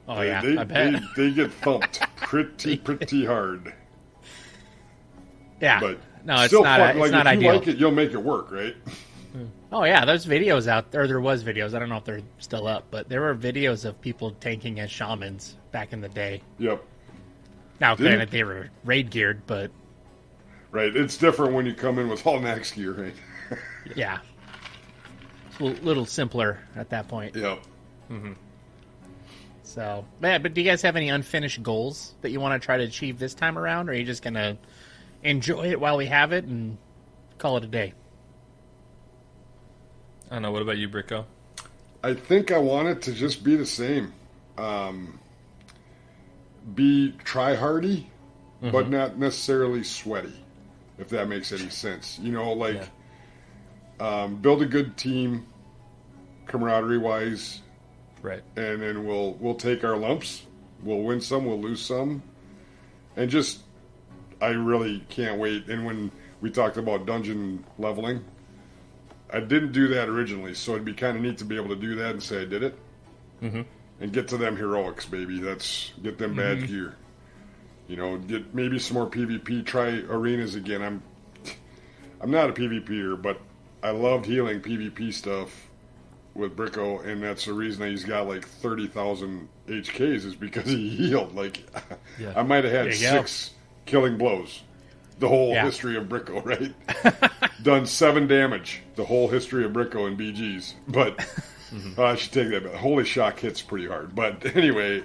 Oh I bet they get thumped pretty hard. Yeah, but no, it's still not. Fun. It's not ideal. If you like it, you'll make it work, right? Oh yeah, there's videos out there. There was videos. I don't know if they're still up, but there were videos of people tanking as shamans back in the day. Yep. Now, granted, they were raid geared, but right, it's different when you come in with all max gear, right? Yeah, it's a little simpler at that point. Yep. So, but do you guys have any unfinished goals that you want to try to achieve this time around, or are you just going to enjoy it while we have it and call it a day? I don't know. What about you, Bricco? I think I want it to just be the same. Be try-hardy, but not necessarily sweaty, if that makes any sense. You know, like, build a good team, camaraderie-wise. Right. And then we'll take our lumps. We'll win some, we'll lose some. And just, I really can't wait. And when we talked about dungeon leveling, I didn't do that originally, so it'd be kind of neat to be able to do that and say I did it. Mm-hmm. And get to them heroics, baby. Get them badge gear. You know, get maybe some more PvP. Try arenas again. I'm not a PvPer, but I loved healing PvP stuff with Bricco, and that's the reason he's got like 30,000 HKs is because he healed. Like, I might have had 6 killing blows. The whole history of Bricco, right? Done 7 damage. The whole history of Bricco and BGs. But I should take that back. Holy shock hits pretty hard. But anyway,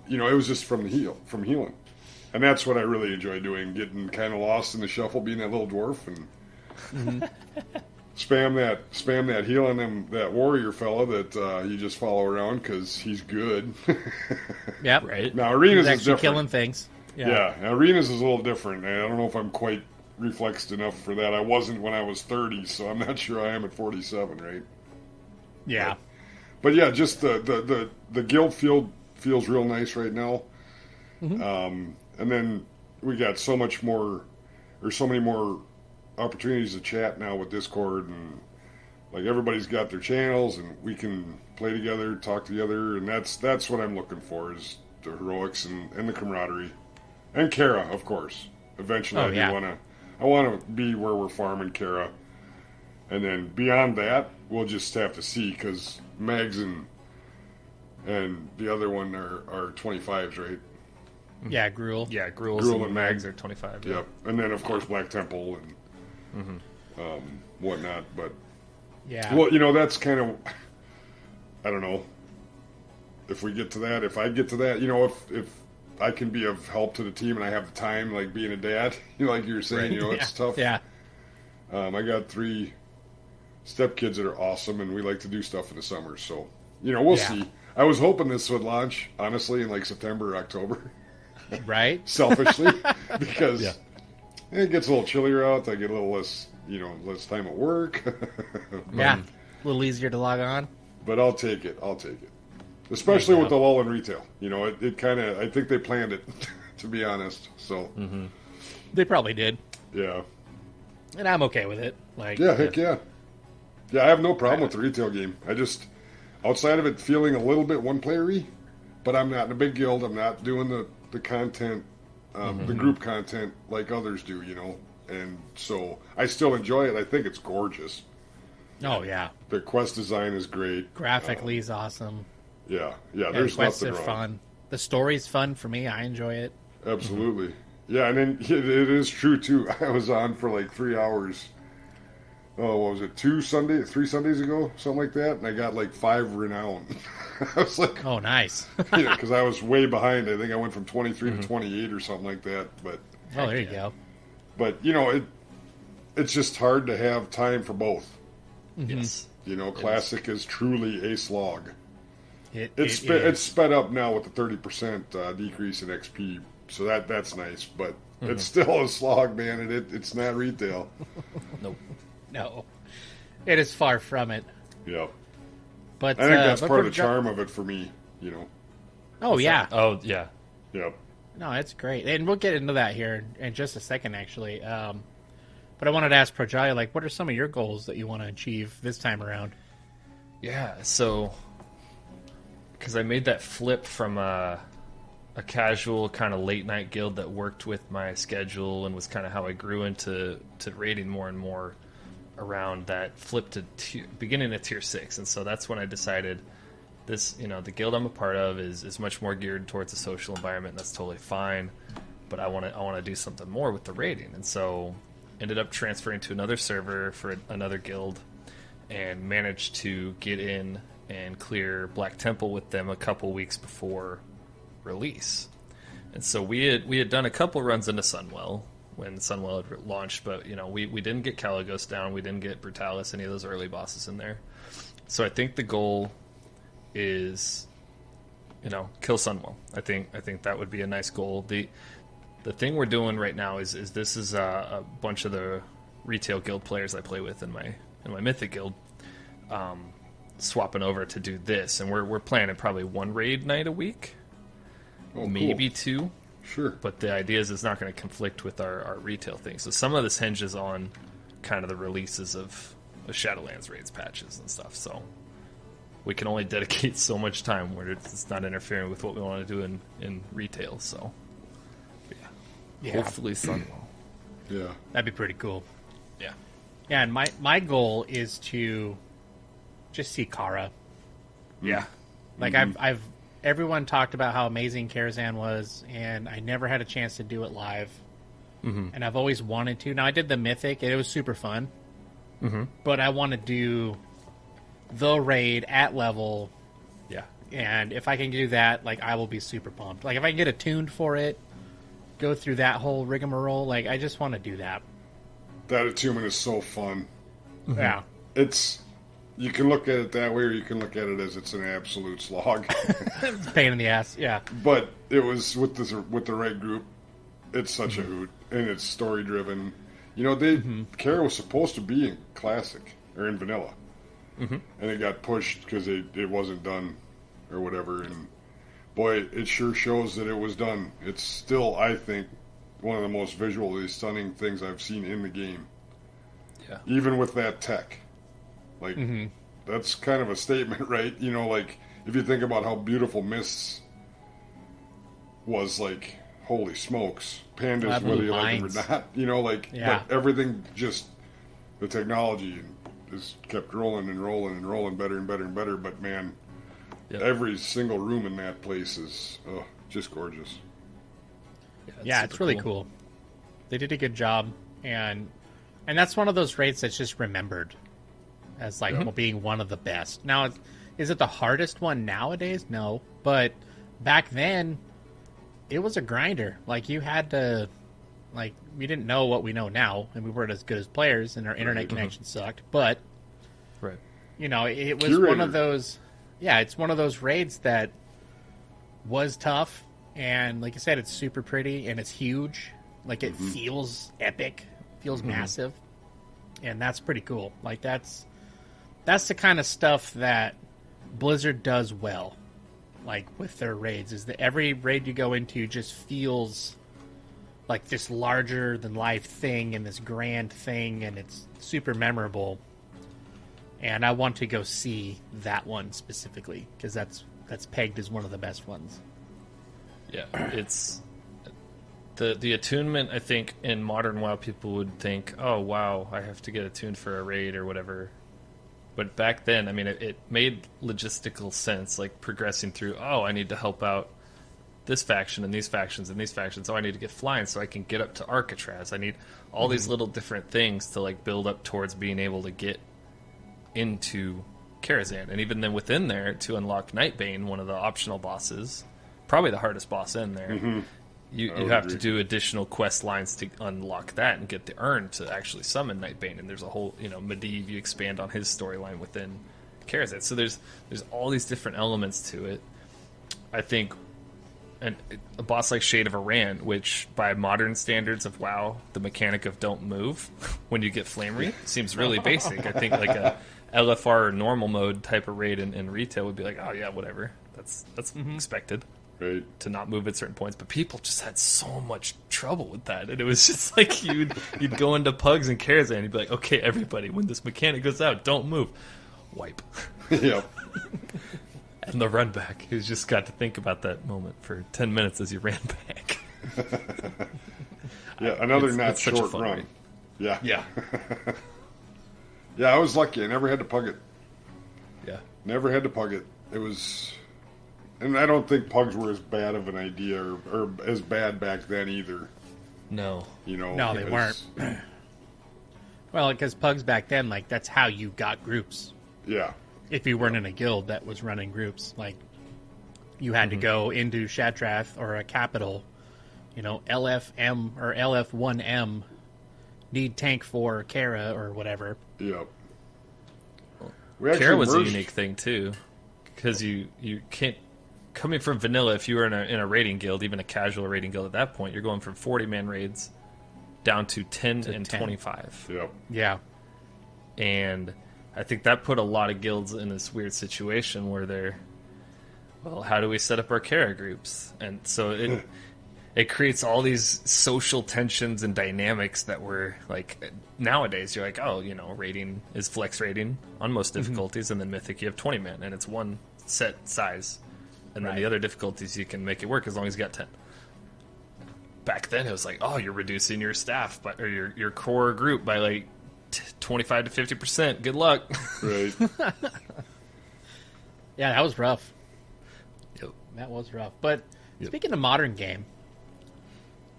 you know, it was just from healing. And that's what I really enjoy doing, getting kind of lost in the shuffle, being that little dwarf and spam that heal on them, that warrior fella that you just follow around because he's good. Yep. Right. Now, arenas he's is different. Killing things. Yeah, arenas is a little different. I don't know if I'm quite reflexed enough for that. I wasn't when I was 30, so I'm not sure I am at 47, right? Yeah. But yeah, just the guild field feels real nice right now. And then we got so many more opportunities to chat now with Discord, and like everybody's got their channels, and we can play together, talk together, and that's what I'm looking for is the heroics and the camaraderie. And Kara, of course. Eventually, I want to be where we're farming Kara, and then beyond that, we'll just have to see because Mags and the other one are 25s, right? Yeah, Gruul. Yeah, Gruul and Mags are 25. Yep, and then of course Black Temple and whatnot. But well, you know, that's kind of, I don't know if we get to that. If I get to that, you know, if I can be of help to the team and I have the time, like being a dad, you know, like you were saying, you know, it's tough. Yeah. I got 3 stepkids that are awesome, and we like to do stuff in the summer. So, you know, we'll see. I was hoping this would launch, honestly, in like September or October. Right? Selfishly. Because it gets a little chillier out. I get a little less time at work. A little easier to log on. But I'll take it. Especially with the lull in retail. You know, it kind of, I think they planned it, to be honest. So They probably did. Yeah. And I'm okay with it. Like, heck yeah. Yeah, I have no problem with the retail game. I just, outside of it feeling a little bit one-playery, but I'm not in a big guild. I'm not doing the content, the group content like others do, you know. And so I still enjoy it. I think it's gorgeous. Oh, yeah. The quest design is great. Graphically is awesome. Yeah, there's the quests nothing are wrong. Fun. The story's fun for me. I enjoy it. Absolutely. Yeah, and then it is true, too. I was on for like 3 hours. Oh, what was it? 3 Sundays ago? Something like that. And I got like 5 renown. I was like... Oh, nice. Because I was way behind. I think I went from 23 to 28 or something like that. But there you go. But, you know, it's just hard to have time for both. Yes. You know, Classic is truly a slog. It's sped up now with the 30% decrease in XP, so that's nice. But it's still a slog, man, and it's not retail. Nope. No, it is far from it. Yeah, but I think that's part of the charm of it for me. You know. Oh yeah. Oh yeah. Yep. No, it's great, and we'll get into that here in just a second, actually. But I wanted to ask Projali, like, what are some of your goals that you want to achieve this time around? Yeah, so because I made that flip from a casual kind of late night guild that worked with my schedule and was kind of how I grew into raiding more and more around that flip to beginning at tier 6, and so that's when I decided this, you know, the guild I'm a part of is much more geared towards a social environment, and that's totally fine, but I want to do something more with the raiding, and so ended up transferring to another server for another guild and managed to get in and clear Black Temple with them a couple weeks before release. And so we had done a couple runs into Sunwell when Sunwell had launched, but we didn't get Caligos down, we didn't get Brutalis, any of those early bosses in there. So I think the goal is kill Sunwell. I think that would be a nice goal. The thing we're doing right now is this is a bunch of the retail guild players I play with in my Mythic guild, swapping over to do this, and we're planning probably one raid night a week, maybe two. Sure. But the idea is it's not going to conflict with our retail thing. So some of this hinges on kind of the releases of Shadowlands raids patches and stuff. So we can only dedicate so much time where it's not interfering with what we want to do in retail. So yeah. Hopefully Sunwell. Yeah. That'd be pretty cool. Yeah. Yeah, and my goal is to just see Kara. Yeah. Like I've everyone talked about how amazing Karazhan was, and I never had a chance to do it live. Mm-hmm. And I've always wanted to. Now I did the Mythic, and it was super fun. Mm-hmm. But I want to do the raid at level. Yeah. And if I can do that, like, I will be super pumped. Like, if I can get attuned for it, go through that whole rigmarole, like, I just want to do that. That attunement is so fun. Mm-hmm. Yeah. You can look at it that way, or you can look at it as it's an absolute slog. It's a pain in the ass, yeah. But it was with the right group. It's such a hoot, and it's story driven. Kara was supposed to be in Classic or in Vanilla, and it got pushed because it wasn't done or whatever. And boy, it sure shows that it was done. It's still, I think, one of the most visually stunning things I've seen in the game. Yeah. Even with that tech. Like, that's kind of a statement, right? Like, if you think about how beautiful Mists was, like, holy smokes. Pandas, whether you like them or not. But everything just, the technology just kept rolling and rolling and rolling better and better and better. But, man, every single room in that place is just gorgeous. Yeah, it's really cool. They did a good job. And that's one of those raids that's just remembered as like being one of the best. Now, is it the hardest one nowadays? No, but back then, it was a grinder. Like, you had to, like, we didn't know what we know now, and we weren't as good as players, and our internet connection sucked. But, it was one of those. Yeah, it's one of those raids that was tough, and like I said, it's super pretty and it's huge. Like, it feels epic, feels massive, and that's pretty cool. Like, that's the kind of stuff that Blizzard does well, like, with their raids, is that every raid you go into just feels like this larger than life thing and this grand thing, and it's super memorable. And I want to go see that one specifically, because that's pegged as one of the best ones. Yeah, it's the attunement. I think in modern WoW, people would think, "Oh wow, I have to get attuned for a raid or whatever." But back then, I mean, it made logistical sense, like progressing through. Oh, I need to help out this faction and these factions and these factions. Oh, I need to get flying so I can get up to Arcatraz. I need all these little different things to like build up towards being able to get into Karazhan. And even then within there, to unlock Nightbane, one of the optional bosses, probably the hardest boss in there, you have to do additional quest lines to unlock that and get the urn to actually summon Nightbane. And there's a whole, Medivh, you expand on his storyline within Karazhan. So there's all these different elements to it. I think a boss like Shade of Iran, which by modern standards of WoW, the mechanic of don't move when you get Flamery seems really basic. I think like a LFR or normal mode type of raid in retail would be like, oh yeah, whatever. That's expected. Right. To not move at certain points, but people just had so much trouble with that, and it was just like you'd go into Pugs and Karazhan, and you'd be like, okay, everybody, when this mechanic goes out, don't move, wipe. Yep. And the run back, you just got to think about that moment for 10 minutes as you ran back. Yeah, another it's short run. Rate. Yeah. Yeah. Yeah, I was lucky. I never had to pug it. Yeah. Never had to pug it. It was... And I don't think pugs were as bad of an idea or as bad back then either. No. No, they weren't. Well, because pugs back then, like, that's how you got groups. Yeah. if you weren't in a guild that was running groups. Like, you had to go into Shatrath or a capital, LFM or LF1M, need tank for Kara or whatever. Yep. Kara was a unique thing, too, because you can't... Coming from vanilla, if you were in a raiding guild, even a casual raiding guild at that point, you're going from 40-man raids down to 10 and 25. Yep. Yeah. And I think that put a lot of guilds in this weird situation where they're, well, how do we set up our Kara groups? And so it creates all these social tensions and dynamics that were like, nowadays you're like, oh, raiding is flex raiding on most difficulties, and then Mythic you have 20 men, and it's one set size. And then the other difficulties you can make it work as long as you got 10. Back then it was like, oh, you're reducing your staff or your core group by like 25 to 50%. Good luck. Right. Yeah, that was rough. Yep. That was rough. But speaking of modern game,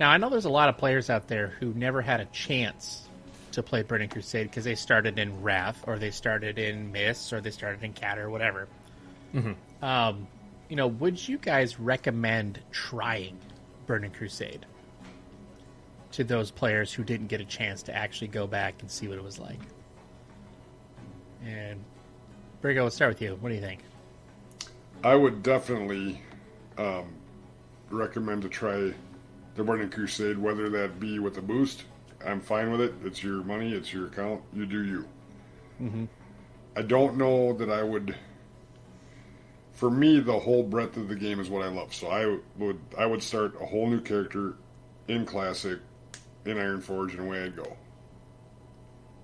now I know there's a lot of players out there who never had a chance to play Burning Crusade because they started in Wrath, or they started in Mists, or they started in Cat, or whatever. Would you guys recommend trying Burning Crusade to those players who didn't get a chance to actually go back and see what it was like? And Bricco, let's start with you. What do you think? I would definitely recommend to try the Burning Crusade, whether that be with a boost. I'm fine with it. It's your money. It's your account. You do you. I don't know that I would... For me, the whole breadth of the game is what I love. So I would start a whole new character in Classic, in Ironforge, and away I'd go.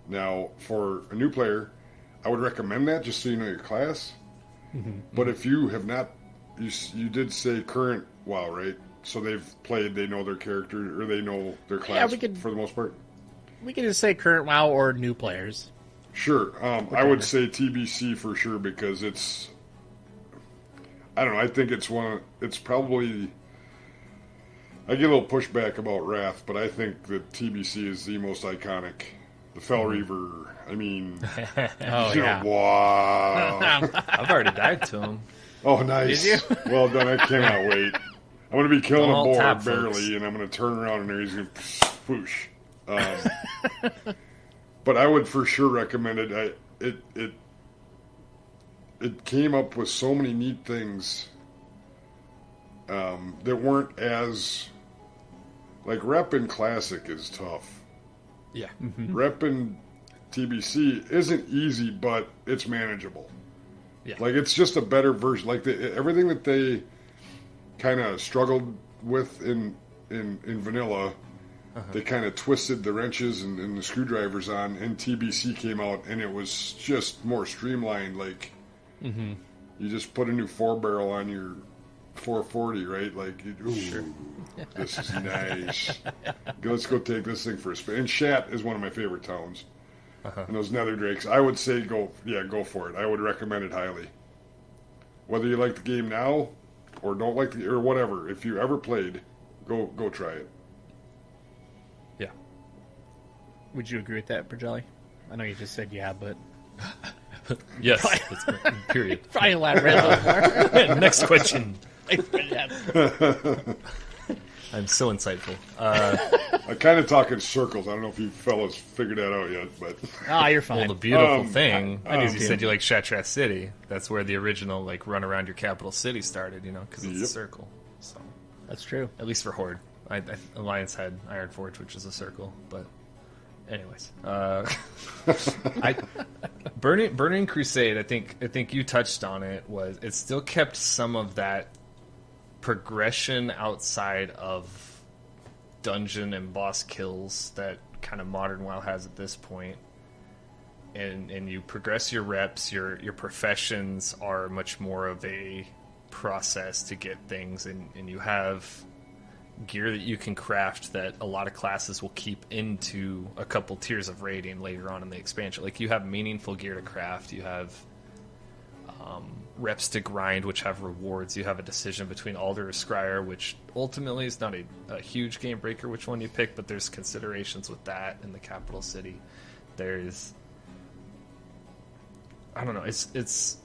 Now, for a new player, I would recommend that just so you know your class. But if you have not, you did say current WoW, right? So they've played, they know their character, or they know their class for the most part? We can just say current WoW or new players. Sure. I would say TBC for sure, because it's... I don't know. I think it's probably... I get a little pushback about Wrath, but I think that TBC is the most iconic. The Fell Reaver. I mean... wow. I've already died to him. Oh, nice. Did you? Well done. I cannot wait. I'm going to be killing a boar tap, barely, folks. and I'm going to turn around and there he's going to whoosh. But I would for sure recommend it. It came up with so many neat things that weren't as... Like, rep in Classic is tough. Yeah. Rep in TBC isn't easy, but it's manageable. Yeah. Like, it's just a better version. Like, everything that they kind of struggled with in vanilla, they kind of twisted the wrenches and the screwdrivers on, and TBC came out, and it was just more streamlined. Like, you just put a new 4-barrel on your 440, right? Like, ooh, this is nice. Let's go take this thing for a spin. And Shat is one of my favorite towns. And those Nether Drakes, I would say go for it. I would recommend it highly. Whether you like the game now or don't like or whatever, if you ever played, go try it. Yeah. Would you agree with that, Projali? I know you just said yeah, but... Yes. Period. Probably elaborate a little more. Next question. I'm so insightful. I kind of talk in circles. I don't know if you fellas figured that out yet, but... You're fine. Well, the beautiful thing is you said you like Shatrath City. That's where the original like run around your capital city started, because it's a circle. So that's true. At least for Horde. Alliance had Ironforge, which is a circle, but anyways. Burning Crusade, I think you touched on it, it still kept some of that progression outside of dungeon and boss kills that kind of modern WoW has at this point. And you progress your reps, your professions are much more of a process to get things, and you have gear that you can craft that a lot of classes will keep into a couple tiers of rating later on in the expansion. Like, you have meaningful gear to craft, you have reps to grind, which have rewards. You have a decision between Alder or Scryer, which ultimately is not a huge game breaker which one you pick, but there's considerations with that in the capital city. There's I don't know. It's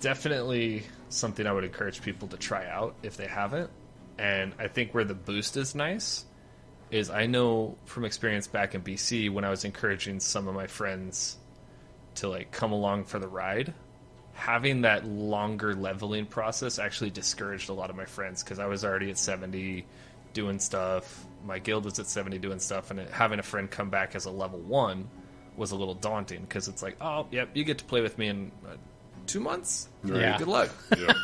definitely something I would encourage people to try out if they haven't. And I think where the boost is nice is I know from experience back in BC when I was encouraging some of my friends to like come along for the ride, having that longer leveling process actually discouraged a lot of my friends because I was already at 70 doing stuff. My guild was at 70 doing stuff, and having a friend come back as a level 1 was a little daunting because it's like, oh, yep, you get to play with me in 2 months? Right. Yeah. Good luck. Yep.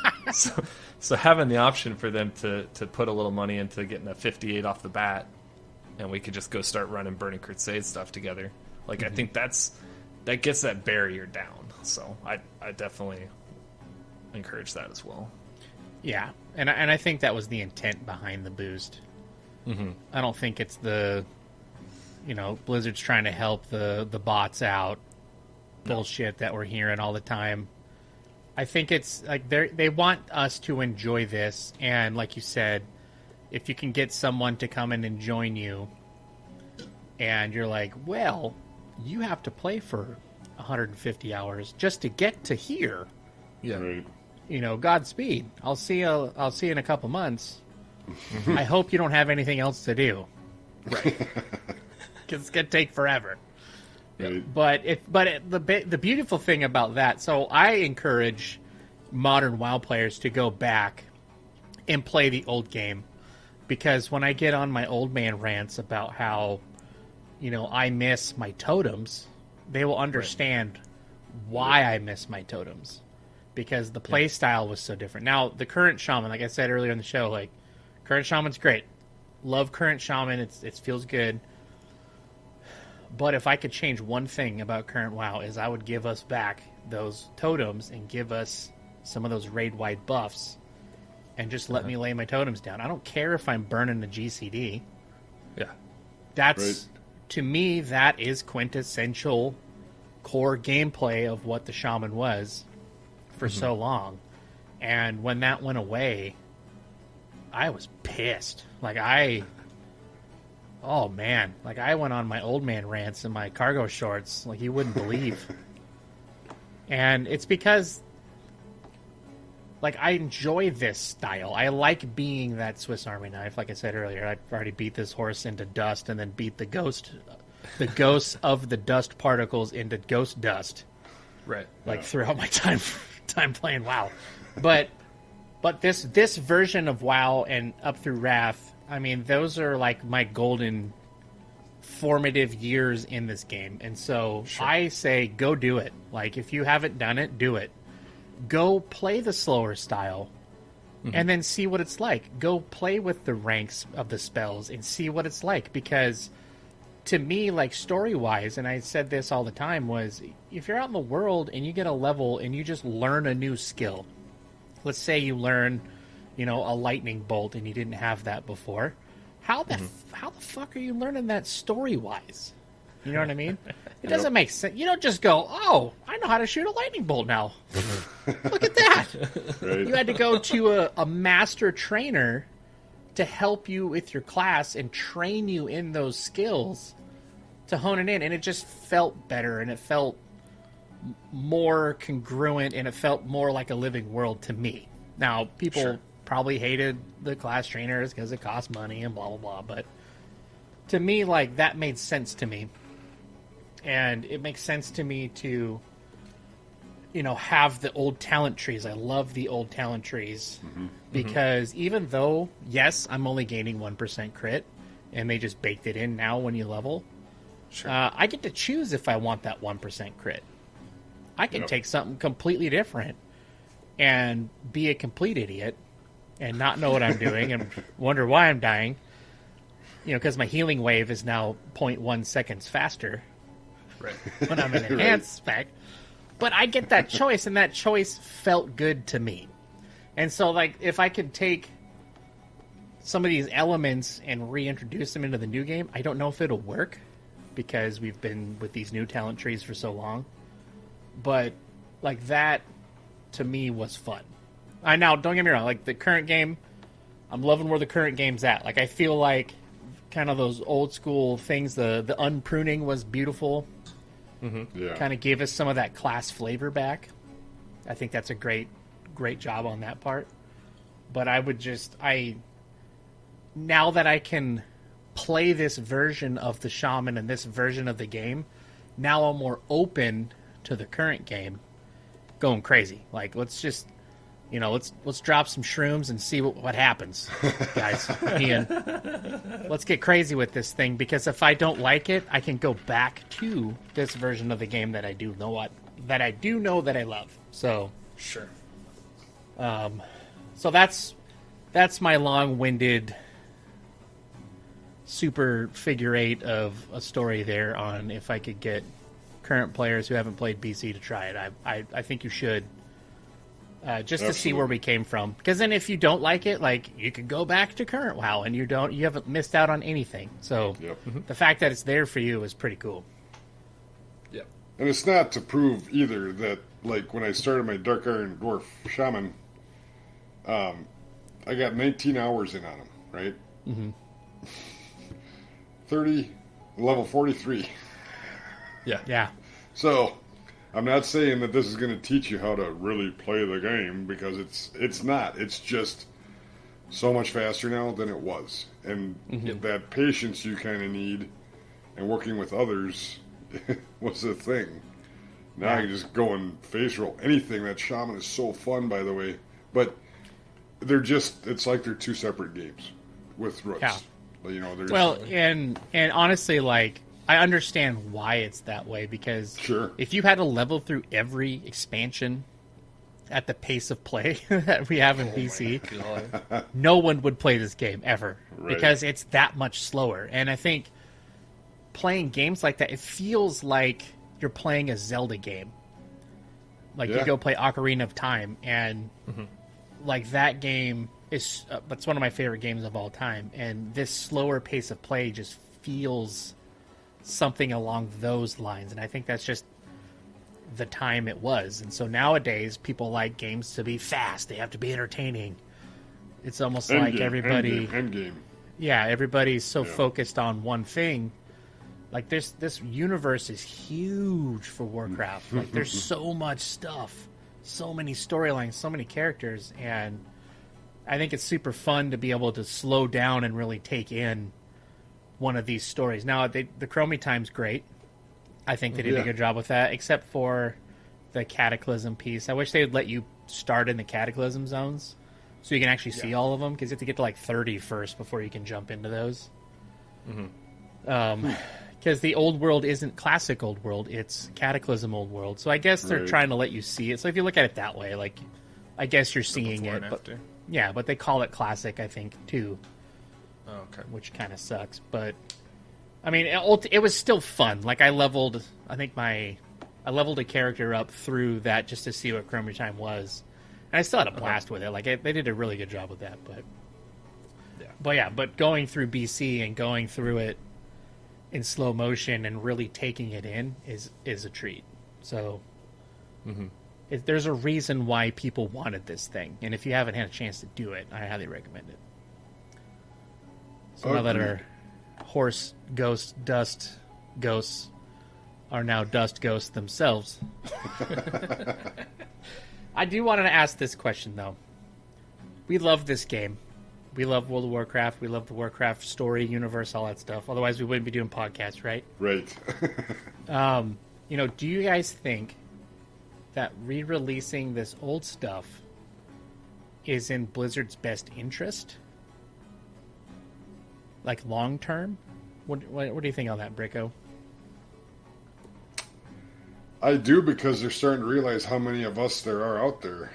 So having the option for them to put a little money into getting a 58 off the bat, and we could just go start running Burning Crusade stuff together. Like, I think that gets that barrier down. So I definitely encourage that as well. Yeah, and I think that was the intent behind the boost. Mm-hmm. I don't think it's Blizzard's trying to help the bots out bullshit that we're hearing all the time. I think it's like they want us to enjoy this, and like you said, if you can get someone to come in and join you, and you're like, well, you have to play for 150 hours just to get to here. Yeah. Right. Godspeed. I'll see you in a couple months. I hope you don't have anything else to do. Right. Because it's gonna take forever. Right. But the beautiful thing about that, so I encourage modern WoW players to go back and play the old game, because when I get on my old man rants about how, I miss my totems, they will understand why I miss my totems, because the play style was so different. Now, the current shaman, like I said earlier in the show, like current shaman's great. Love current shaman. It feels good. But if I could change one thing about current WoW is I would give us back those totems and give us some of those raid-wide buffs and just let me lay my totems down. I don't care if I'm burning the GCD. Yeah. That's, to me, that is quintessential core gameplay of what the shaman was for so long. And when that went away, I was pissed. Oh, man. I went on my old man rants in my cargo shorts like you wouldn't believe. And it's because, I enjoy this style. I like being that Swiss Army knife. Like I said earlier, I've already beat this horse into dust and then beat the ghosts of the dust particles into ghost dust. Right. Throughout my time playing WoW. But this version of WoW and up through Wrath, I mean, those are my golden formative years in this game. And so I say go do it. If you haven't done it, do it. Go play the slower style and then see what it's like. Go play with the ranks of the spells and see what it's like. Because to me, story-wise, and I said this all the time, was if you're out in the world and you get a level and you just learn a new skill. Let's say you learn, a lightning bolt and you didn't have that before. How the fuck are you learning that story-wise? You know what I mean? It doesn't make sense. You don't just go, oh, I know how to shoot a lightning bolt now. Look at that. Right. You had to go to a master trainer to help you with your class and train you in those skills to hone it in. And it just felt better, and it felt more congruent, and it felt more like a living world to me. Now, people probably hated the class trainers because it cost money and blah, blah, blah. But to me, that made sense to me. And it makes sense to me to, have the old talent trees. I love the old talent trees because even though, yes, I'm only gaining 1% crit, and they just baked it in now when you level, I get to choose if I want that 1% crit. I can take something completely different and be a complete idiot and not know what I'm doing and wonder why I'm dying. Because my healing wave is now 0.1 seconds faster. Right. When I'm in enhanced spec. But I get that choice, and that choice felt good to me. And so, if I could take some of these elements and reintroduce them into the new game, I don't know if it'll work, because we've been with these new talent trees for so long. But, that, to me, was fun. Now, don't get me wrong, the current game, I'm loving where the current game's at. I feel kind of those old school things, the unpruning was beautiful. Yeah. kind of gave us some of that class flavor back. I think that's a great job on that part. But now that I can play this version of the shaman and this version of the game, now I'm more open to the current game, going crazy. Like, let's just, let's drop some shrooms and see what happens, guys. Ian, let's get crazy with this thing, because if I don't like it, I can go back to this version of the game that I do know that I love. So Sure. So that's my long-winded super figure eight of a story there on if I could get current players who haven't played BC to try it. I think you should, just to see where we came from. Because then if you don't like it, like, you can go back to current WoW and you haven't missed out on anything. So the fact that it's there for you is pretty cool. Yeah. And it's not to prove either that, like, when I started my Dark Iron Dwarf Shaman, I got 19 hours in on him, right? 30, level 43. Yeah. So, I'm not saying that this is going to teach you how to really play the game, because it's not. It's just so much faster now than it was. And that patience you kind of need and working with others was the thing. Now you just go and face roll anything. That Shaman is so fun, by the way. But it's like they're two separate games with roots. Yeah. Well, and honestly, like, I understand why it's that way, because if you had to level through every expansion at the pace of play that we have in BC, no one would play this game ever, because it's that much slower. And I think playing games like that, it feels like you're playing a Zelda game. Like, you go play Ocarina of Time, and like, that game is that's one of my favorite games of all time, and this slower pace of play just feels something along those lines. And I think that's just the time it was. And so nowadays people like games to be fast, they have to be entertaining. It's almost like everybody everybody's so focused on one thing. Like, this universe is huge for Warcraft. Like, there's so much stuff, so many storylines, so many characters, and I think it's super fun to be able to slow down and really take in one of these stories. Now, the Chromie time's great. I think they did a good job with that, except for the Cataclysm piece. I wish they would let you start in the Cataclysm zones so you can actually see all of them, because you have to get to like 30 first before you can jump into those. Because the old world isn't classic old world, it's Cataclysm old world. So I guess they're trying to let you see it. So if you look at it that way, like, I guess you're seeing it. But, yeah, but they call it classic, I think, too. Oh, okay. Which kind of sucks. But, I mean, it was still fun. Like, I leveled a character up through that just to see what Chromie Time was. And I still had a blast with it. Like, they did a really good job with that. But going through BC and going through it in slow motion and really taking it in is a treat. So there's a reason why people wanted this thing, and if you haven't had a chance to do it, I highly recommend it. So now that our horse ghost dust ghosts are now dust ghosts themselves, I do want to ask this question, though. We love this game. We love World of Warcraft. We love the Warcraft story, universe, all that stuff. Otherwise, we wouldn't be doing podcasts, right? Right. Do you guys think that re-releasing this old stuff is in Blizzard's best interest? Like, long term? What do you think on that, Bricco? I do, because they're starting to realize how many of us there are out there.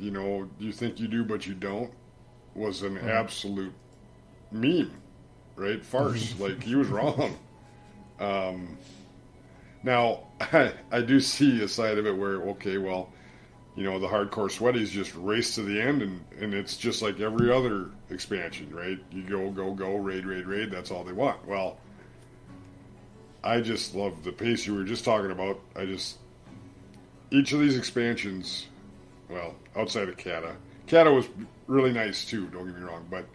You think you do, but you don't, was an absolute meme, right? Farce. Like, he was wrong. Now, I do see a side of it where, the hardcore sweaties just race to the end, and it's just like every other expansion, right? You go, raid, that's all they want. Well, I just love the pace you were just talking about. Each of these expansions, well, outside of Kata was really nice too, don't get me wrong, but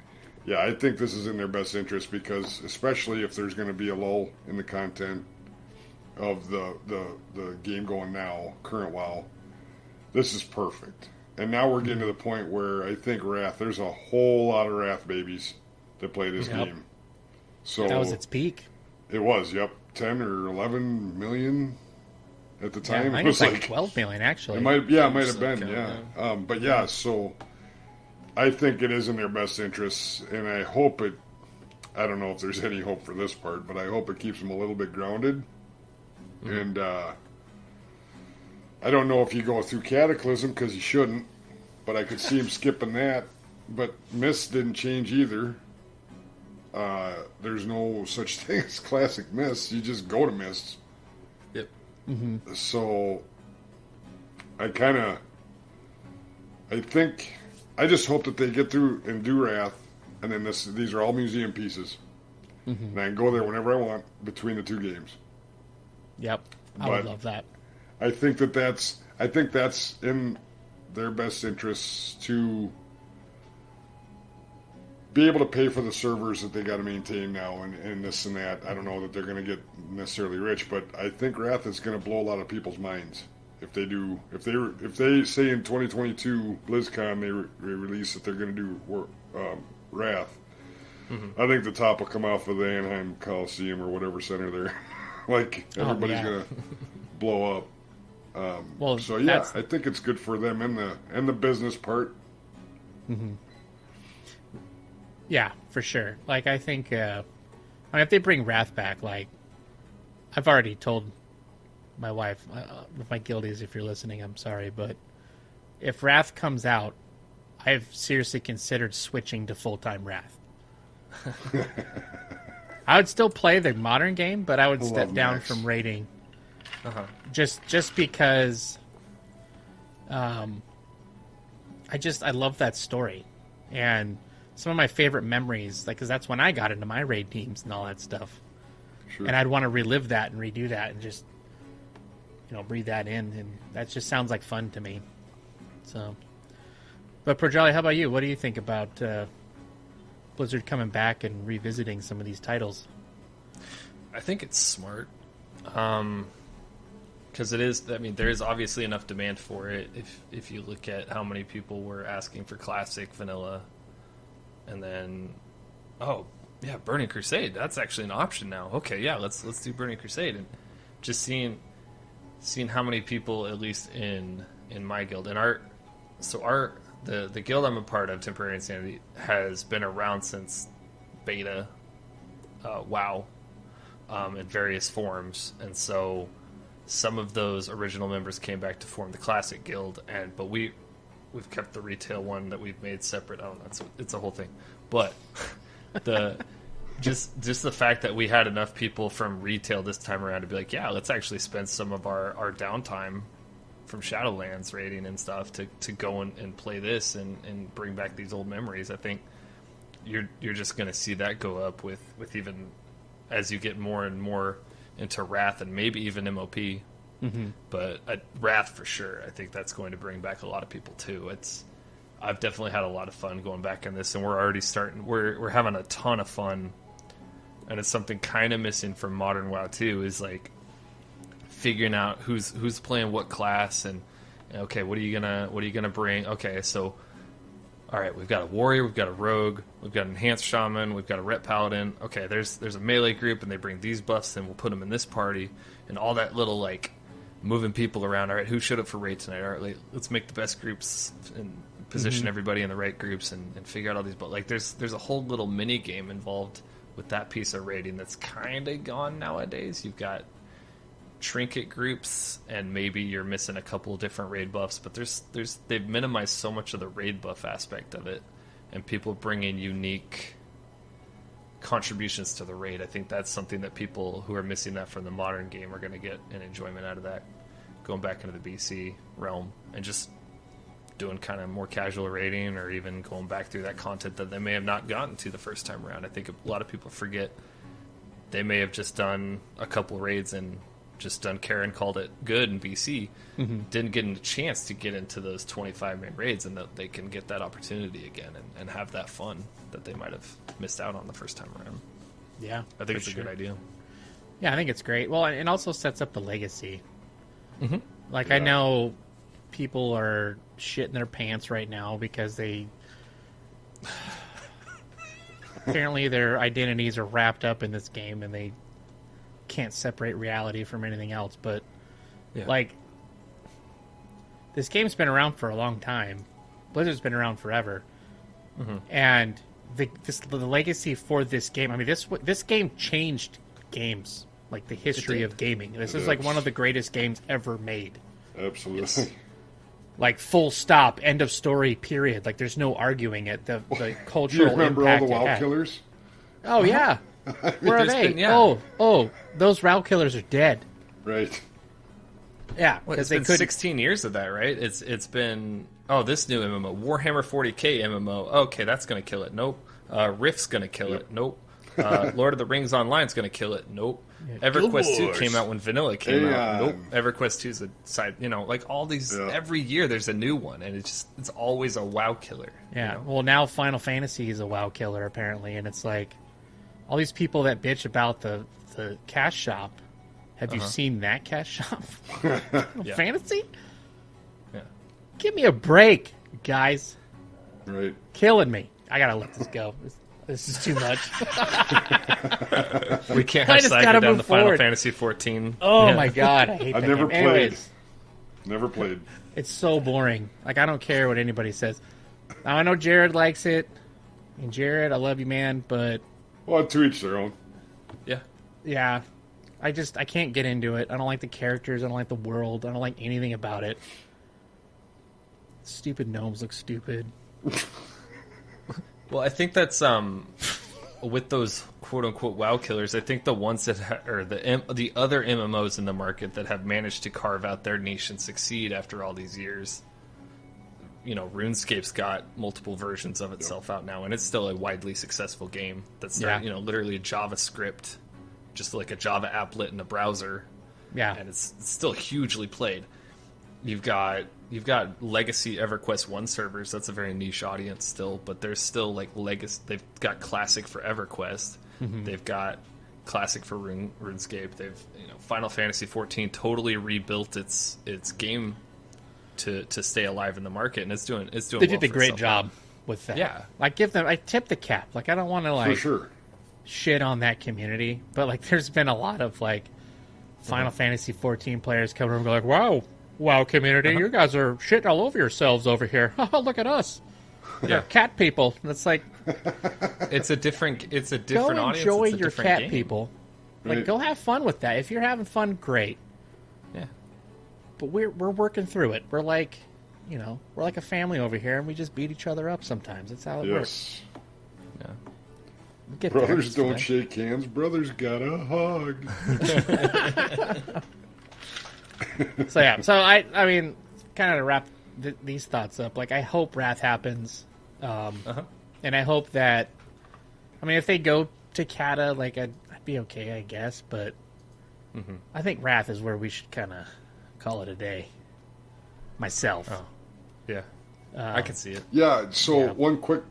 yeah, I think this is in their best interest, because especially if there's going to be a lull in the content, of the game going now, current WoW, this is perfect. And now we're getting to the point where I think Wrath, there's a whole lot of Wrath babies that play this game. So that was its peak. It was, yep. 10 or 11 million at the time. Yeah, it was like 12 million, actually. It might have been, yeah. But yeah, so I think it is in their best interests, and I hope it, I don't know if there's any hope for this part, but I hope it keeps them a little bit grounded. And I don't know if you go through Cataclysm, because you shouldn't, but I could see him skipping that. But Mist didn't change either. There's no such thing as classic Mist. You just go to Mist. Yep. So I just hope that they get through and do Wrath, and then these are all museum pieces. And I can go there whenever I want between the two games. Yep. I would love that. I think that's in their best interests to be able to pay for the servers that they got to maintain now and this and that. I don't know that they're going to get necessarily rich, but I think Wrath is going to blow a lot of people's minds if they do. If they say in 2022 BlizzCon they release that they're going to do Wrath, I think the top will come off of the Anaheim Coliseum or whatever center there. Like everybody's going to blow up. So yeah, I think it's good for them in the business part. Yeah, for sure. Like, I think, if they bring Wrath back, like, I've already told my wife, my guilties, if you're listening, I'm sorry, but if Wrath comes out, I've seriously considered switching to full-time Wrath. I would still play the modern game, but I would step down from raiding. Just because I love that story. And some of my favorite memories, like, because that's when I got into my raid teams and all that stuff. Sure. And I'd want to relive that and redo that and just, breathe that in. And that just sounds like fun to me. So, but Projali, how about you? What do you think about Blizzard coming back and revisiting some of these titles? I think it's smart. Because it is, I mean, there is obviously enough demand for it. If you look at how many people were asking for Classic, Vanilla, and then, Burning Crusade. That's actually an option now. Okay, yeah, let's do Burning Crusade. And just seeing how many people, at least in my guild, and the guild I'm a part of, Temporary Insanity, has been around since beta, WoW, in various forms, and so some of those original members came back to form the Classic Guild, but we've kept the retail one that we've made separate. I don't know, it's a whole thing, but just the fact that we had enough people from retail this time around to be like, yeah, let's actually spend some of our downtime from Shadowlands raiding and stuff to go and play this and bring back these old memories. I think you're just going to see that go up with even as you get more and more into Wrath and maybe even MOP. But Wrath for sure. I think that's going to bring back a lot of people too. I've definitely had a lot of fun going back in this, and we're already starting. We're having a ton of fun, and it's something kind of missing from modern WoW too. Is like figuring out who's playing what class, and okay, what are you gonna bring? Okay, so all right, we've got a warrior, we've got a rogue, we've got an enhanced shaman, we've got a ret paladin. Okay, there's a melee group, and they bring these buffs, and we'll put them in this party, and all that little like moving people around. All right, who showed up for raid tonight? All right, let's make the best groups and position everybody in the right groups and figure out all these. But like, there's a whole little mini game involved with that piece of raiding that's kind of gone nowadays. You've got trinket groups, and maybe you're missing a couple of different raid buffs, but they've minimized so much of the raid buff aspect of it, and people bring in unique contributions to the raid. I think that's something that people who are missing that from the modern game are going to get an enjoyment out of that, going back into the BC realm and just doing kind of more casual raiding, or even going back through that content that they may have not gotten to the first time around. I think a lot of people forget they may have just done a couple raids and just done Karen called it good in BC, didn't get a chance to get into those 25-man raids, and that they can get that opportunity again and have that fun that they might have missed out on the first time around. Yeah, I think it's a good idea. Yeah, I think it's great. Well, and it also sets up the legacy. Mm-hmm. Like, I know people are shitting their pants right now because they... apparently their identities are wrapped up in this game and they can't separate reality from anything else. But, like, this game's been around for a long time. Blizzard's been around forever. Mm-hmm. And the legacy for this game... I mean, this game changed games. Like, the history of gaming. This is, like, one of the greatest games ever made. Absolutely. It's, like, full stop, end of story, period. Like, there's no arguing it. The cultural Do you remember impact all the it WoW had. Killers? Oh, yeah. Where are they? Oh, those WoW Killers are dead. Right. Yeah, well, it's they been 16 years of that, right? It's been this new MMO, Warhammer 40k MMO. Okay, that's gonna kill it. Nope. Rift's gonna kill it. Nope. Lord of the Rings Online's gonna kill it. Nope. EverQuest 2 came out when Vanilla came out. Nope. EverQuest 2 is a side. Like all these. Every year there's a new one, and it's always a WoW killer. Yeah. Well, now Final Fantasy is a WoW killer apparently, and it's like all these people that bitch about the cash shop. Have you seen that cash shop? Fantasy? Yeah. Give me a break, guys. Right. Killing me. I gotta let this go. This is too much. We can't have Cyber down the Final Fantasy 14. Oh my god, I hate that never game. played. Anyways, never played. It's so boring. Like, I don't care what anybody says. Now, I know Jared likes it. And Jared, I love you, man, but... Well, to each their own. Yeah. Yeah. I can't get into it. I don't like the characters. I don't like the world. I don't like anything about it. Stupid gnomes look stupid. Well, I think that's with those quote unquote WoW killers. I think the ones that are the other MMOs in the market that have managed to carve out their niche and succeed after all these years. RuneScape's got multiple versions of itself out now, and it's still a widely successful game. That's literally JavaScript, just like a Java applet in a browser. Yeah, and it's still hugely played. You've got legacy EverQuest 1 servers. That's a very niche audience still, but there's still like legacy. They've got classic for EverQuest. Mm-hmm. They've got classic for RuneScape. They've Final Fantasy 14 totally rebuilt its game to stay alive in the market, and it's doing. They did a great job with that. Yeah, I tip the cap. Like, I don't want to for sure shit on that community, but like there's been a lot of like Final Fantasy 14 players come over and go like, wow community, you guys are shitting all over yourselves over here. Look at us. Yeah, cat people. That's like it's a different audience. Go enjoy it's a your different cat game. people. Like, go have fun with that. If you're having fun, great. Yeah. But we're working through it. We're like, we're like a family over here, and we just beat each other up sometimes. That's how it works. Yeah. Brothers don't shake hands. Brothers got a hug. So yeah. So I mean, kind of to wrap these thoughts up. Like, I hope Wrath happens, and I hope that. I mean, if they go to Kata, like I'd be okay, I guess. But I think Wrath is where we should kind of call it a day. Myself. Oh. Yeah. I can see it. Yeah. So one quick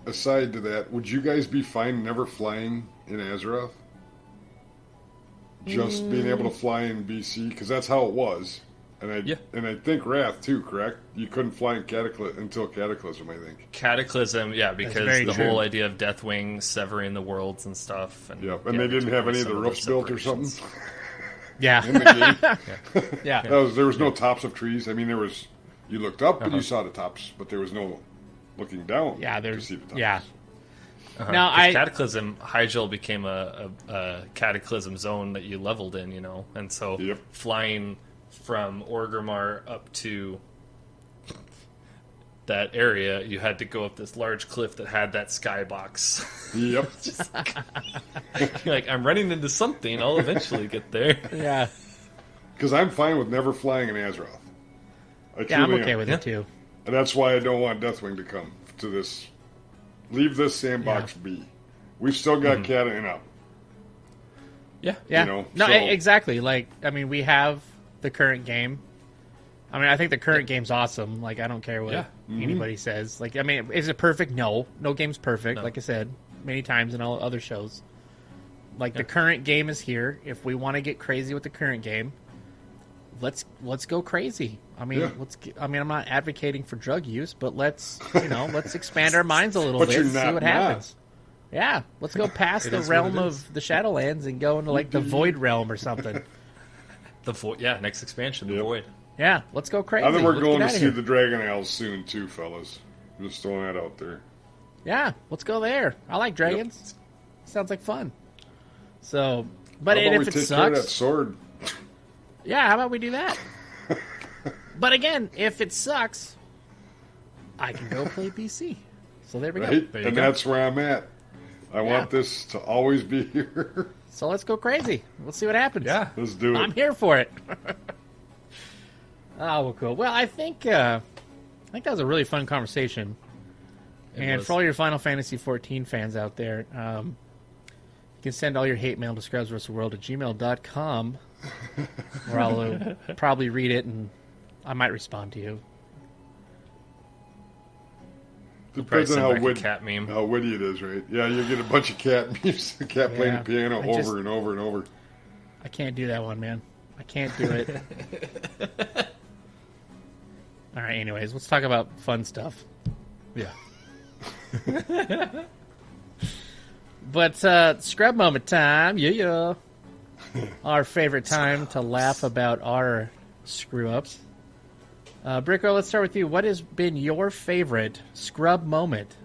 aside to that, would you guys be fine never flying in Azeroth? Just being able to fly in BC, because that's how it was, and I think Wrath too. Correct? You couldn't fly in until Cataclysm, I think. Cataclysm, yeah, because the whole idea of Deathwing severing the worlds and stuff. And, and they didn't have any of the roofs built or something. Yeah. In the game. Yeah. There was no tops of trees. I mean, you looked up and you saw the tops, but there was no looking down. Yeah, to see the tops. Yeah. Now, Cataclysm, Hyjal became a Cataclysm zone that you leveled in, and so flying from Orgrimmar up to that area, you had to go up this large cliff that had that skybox. Yep. You're like, I'm running into something. I'll eventually get there. Yeah. Because I'm fine with never flying in Azeroth. I'm okay with it too. And that's why I don't want Deathwing to come to this. Leave this sandbox be. We've still got Kata and up. Yeah. Yeah. Exactly. Like, I mean, we have the current game. I mean, I think the current game's awesome. Like, I don't care what anybody says. Like, I mean, is it perfect? No. No game's perfect, like I said many times in all other shows. Like the current game is here. If we want to get crazy with the current game, let's go crazy. I mean, I'm not advocating for drug use, but let's expand our minds a little bit and see what happens. Yeah, let's go past the realm of the Shadowlands and go into like the Void realm or something. The Void, next expansion, the Void. Yeah, let's go crazy. I think we're going to see here. the Dragon Isles soon too, fellas. Just throwing that out there. Yeah, let's go there. I like dragons. Yep. Sounds like fun. So, but how about if we it take sucks, care of that sword? Yeah, how about we do that? But again, if it sucks, I can go play PC. So there we go. And that's where I'm at. I want this to always be here. So let's go crazy. Let's see what happens. Yeah, let's do it. I'm here for it. Oh, well, cool. Well, I think that was a really fun conversation. And for all your Final Fantasy XIV fans out there, you can send all your hate mail to scrubsversusworld@gmail.com, where I'll probably read it and I might respond to you. Depends on how cat meme. How witty it is, right? Yeah, you get a bunch of cat memes, the cat playing the piano over and over and over. I can't do that one, man. I can't do it. All right, anyways, let's talk about fun stuff. Yeah. But scrub moment time, yeah. Our favorite time to laugh about our screw-ups. Bricco, let's start with you. What has been your favorite scrub moment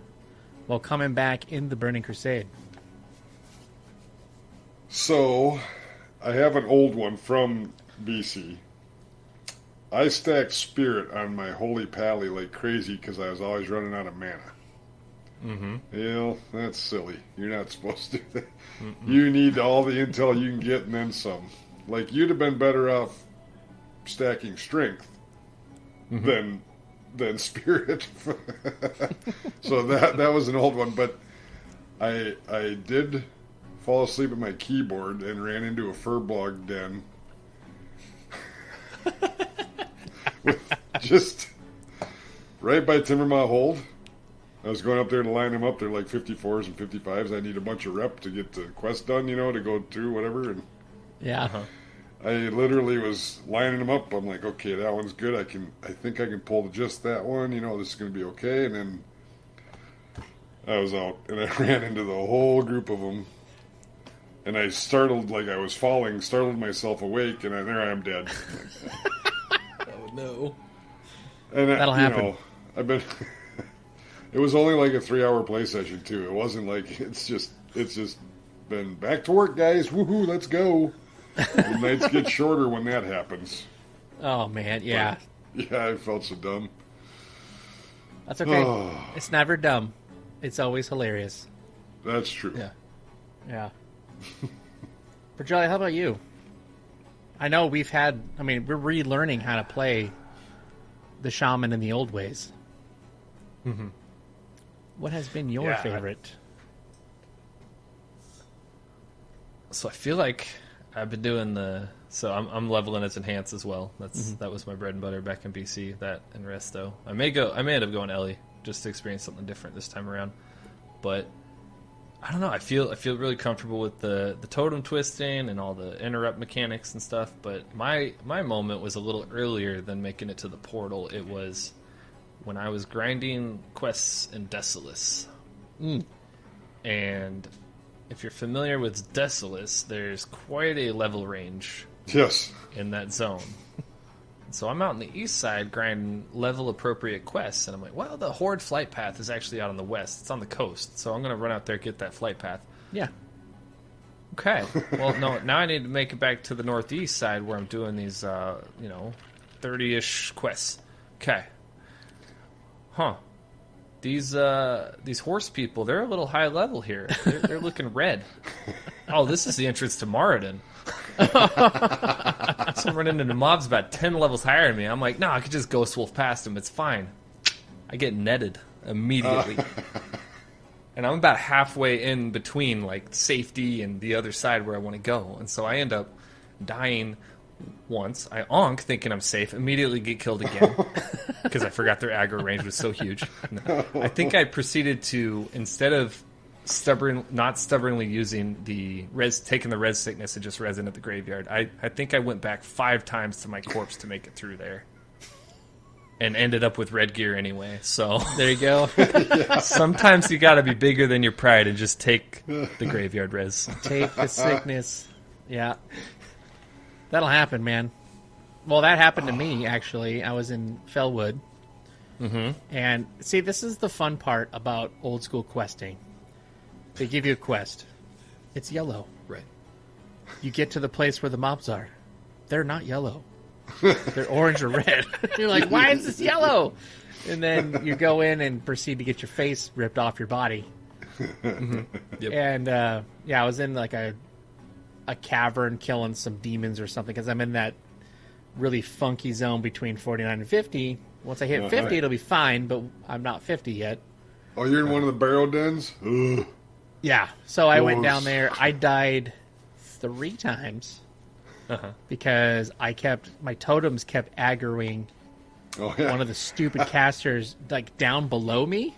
while coming back in the Burning Crusade? So, I have an old one from BC. I stacked Spirit on my Holy Pally like crazy because I was always running out of mana. Mm-hmm. That's silly. You're not supposed to. You need all the intel you can get and then some. Like, you'd have been better off stacking Strength than Spirit. So that was an old one, but I did fall asleep at my keyboard and ran into a furbolg den. Just right by Timbermaw Hold. I was going up there to line them up. They're like 54s and 55s. I need a bunch of rep to get the quest done, to go through whatever. And yeah. I literally was lining them up. I'm like, okay, that one's good. I think I can pull just that one. This is going to be okay. And then I was out, and I ran into the whole group of them. And I startled, like I was falling, startled myself awake, and there I am dead. Oh, no. And that'll happen. I've been... It was only like a 3-hour play session too. It wasn't like it's just been back to work, guys. Woohoo, let's go. The nights get shorter when that happens. Oh man, yeah. But, yeah, I felt so dumb. That's okay. It's never dumb. It's always hilarious. That's true. Yeah. Projali, how about you? I know we're relearning how to play the shaman in the old ways. Mm-hmm. What has been your favorite? So I feel like I've been doing I'm leveling as enhanced as well. That was my bread and butter back in BC. That and Resto. I may end up going Ellie just to experience something different this time around. But I don't know. I feel really comfortable with the totem twisting and all the interrupt mechanics and stuff. But my moment was a little earlier than making it to the portal. It was when I was grinding quests in Desolace. And if you're familiar with Desolace, there's quite a level range in that zone. So I'm out on the east side grinding level appropriate quests, and I'm like, well, the Horde flight path is actually out on the west. It's on the coast, so I'm going to run out there and get that flight path. Yeah. Okay. Well, no, now I need to make it back to the northeast side where I'm doing these, 30-ish quests. Okay. Huh. These horse people, they're a little high level here. They're looking red. Oh, this is the entrance to Moradin. So I'm running into mobs about 10 levels higher than me. I'm like, no, I could just Ghost Wolf past them. It's fine. I get netted immediately. And I'm about halfway in between, like, safety and the other side where I want to go. And so I end up dying once. I onk, thinking I'm safe, immediately get killed again. Because I forgot their aggro range was so huge. No. I think I proceeded to, instead of not stubbornly using the taking the res sickness and just resin at the graveyard. I think I went back 5 times to my corpse to make it through there. And ended up with red gear anyway. So there you go. Sometimes you got to be bigger than your pride and just take the graveyard res. Take the sickness. Yeah, that'll happen, man. Well, that happened to me actually. I was in Fellwood, and see, this is the fun part about old school questing. They give you a quest. It's yellow. Right. You get to the place where the mobs are. They're not yellow. They're orange or red. You're like, why is this yellow? And then you go in and proceed to get your face ripped off your body. Yep. And I was in like a cavern killing some demons or something because I'm in that really funky zone between 49 and 50. Once I hit 50, it'll be fine, but I'm not 50 yet. Oh, you're in one of the barrow dens? Ugh. Yeah. So I went down there. I died 3 times. Because my totems kept aggroing one of the stupid casters like down below me.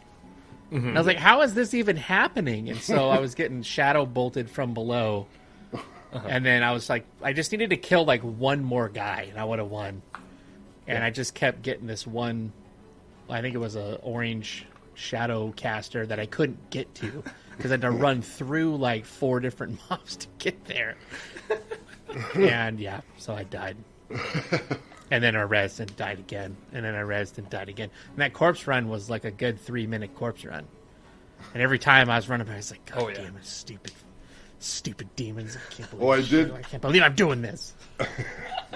And I was like, how is this even happening? And so I was getting shadow bolted from below. And then I was like, I just needed to kill like one more guy and I would have won. And I just kept getting this one, I think it was a orange shadow caster that I couldn't get to because I had to run through like 4 different mobs to get there. And yeah, so I died. And then I rezzed and died again. And then I rezzed and died again. And that corpse run was like a good 3-minute corpse run. And every time I was running by, I was like, God damn it, stupid demons. I can't believe I can't believe I'm doing this.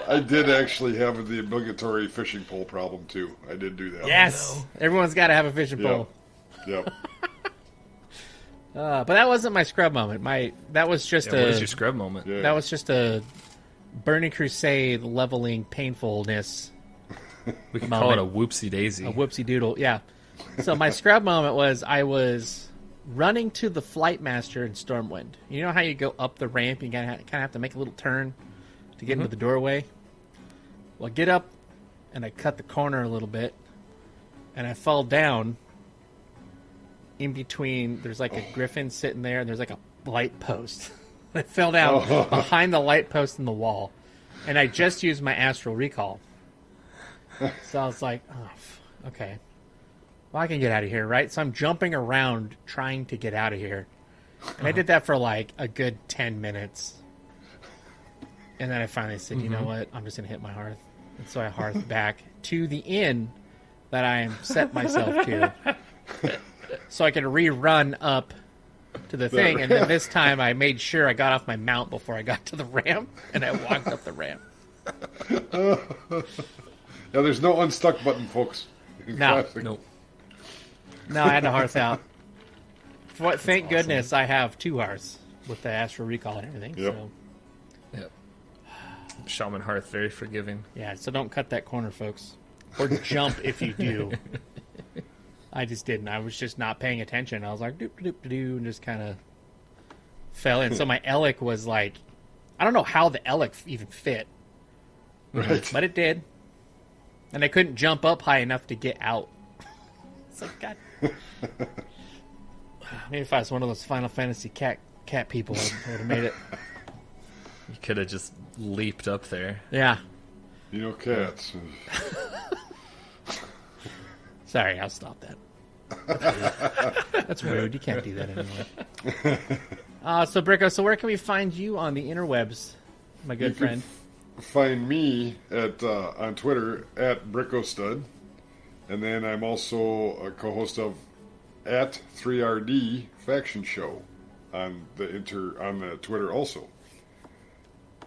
I did actually have the obligatory fishing pole problem too. I did do that. Yes. Everyone's got to have a fishing pole. Yep. But that wasn't my scrub moment. That was just What is your scrub moment? Yeah. That was just a Burning Crusade leveling painfulness. We can call it a whoopsie daisy. A whoopsie doodle, yeah. So my scrub moment was I was running to the Flight Master in Stormwind. You know how you go up the ramp, you kind of have to make a little turn to get into the doorway? Well, I get up and I cut the corner a little bit and I fall down in between. There's like a griffin sitting there and there's like a light post. I fell down behind the light post in the wall and I just used my astral recall. So I was like, oh, okay. Well, I can get out of here, right? So I'm jumping around trying to get out of here. And I did that for like a good 10 minutes. And then I finally said, you know what? I'm just going to hit my hearth. And so I hearthed back to the inn that I am set myself to. So I could rerun up to the thing. And then this time I made sure I got off my mount before I got to the ramp. And I walked up the ramp. Yeah, there's no unstuck button, folks. No. Nope. No, I had to hearth out. Thank goodness I have 2 hearths with the astral recall and everything. Yep. So. Yep. Shaman Hearth, very forgiving. Yeah, so don't cut that corner, folks. Or jump if you do. I just didn't. I was just not paying attention. I was like, doop, doop, doop, and just kind of fell in. So my Elec was like, I don't know how the Elec even fit. Right. But it did. And I couldn't jump up high enough to get out. It's like, God. Maybe if I was one of those Final Fantasy cat people, I would have made it. You could have just leaped up there. Yeah. You know, cats. Sorry, I'll stop that. That's rude. You can't do that anymore. So, Bricco, so where can we find you on the interwebs, my good friend? Find me at on Twitter at Briccostud, and then I'm also a co-host of at 3RD Faction Show on the Twitter also.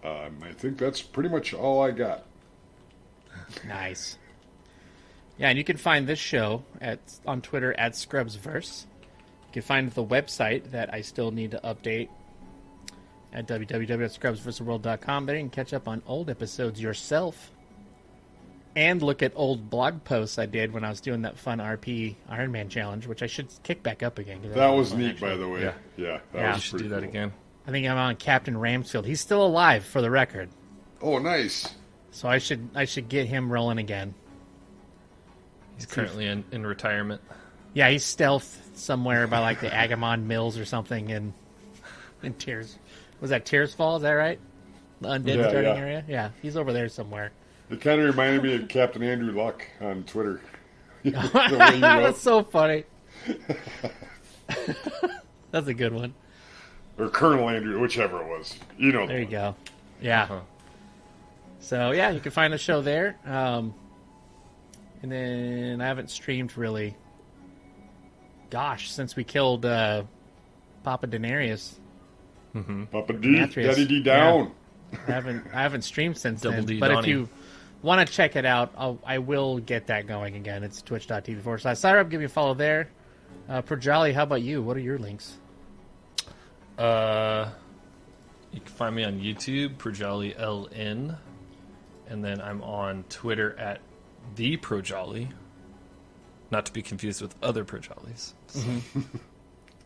I think that's pretty much all I got. Nice. Yeah, and you can find this show on Twitter at Scrubsverse. You can find the website that I still need to update at www.scrubsverseworld.com. There you can catch up on old episodes yourself and look at old blog posts I did when I was doing that fun RP Iron Man challenge, which I should kick back up again. That was neat, by the way. Yeah. You should do that again. I think I'm on Captain Ramsfield. He's still alive, for the record. Oh, nice. So I should get him rolling again. He's currently in retirement. Yeah, he's stealth somewhere by like the Agamon Mills or something in Tears. Was that Tears Fall? Is that right? The undead starting area? Yeah, he's over there somewhere. It kind of reminded me of Captain Andrew Luck on Twitter. That's so funny. That's a good one. Or Colonel Andrew, whichever it was. You know. There you go. Yeah. So, yeah, you can find the show there. And then I haven't streamed really. Gosh, since we killed Papa Denarius. Papa D, Daddy D down. Yeah. I haven't streamed since Double then. D But Donnie. if you want to check it out, I will get that going again. It's twitch.tv/Cyrub. Give me a follow there. Projali, how about you? What are your links? You can find me on YouTube, Projali LN, and then I'm on Twitter at the Projali, not to be confused with other Projalis.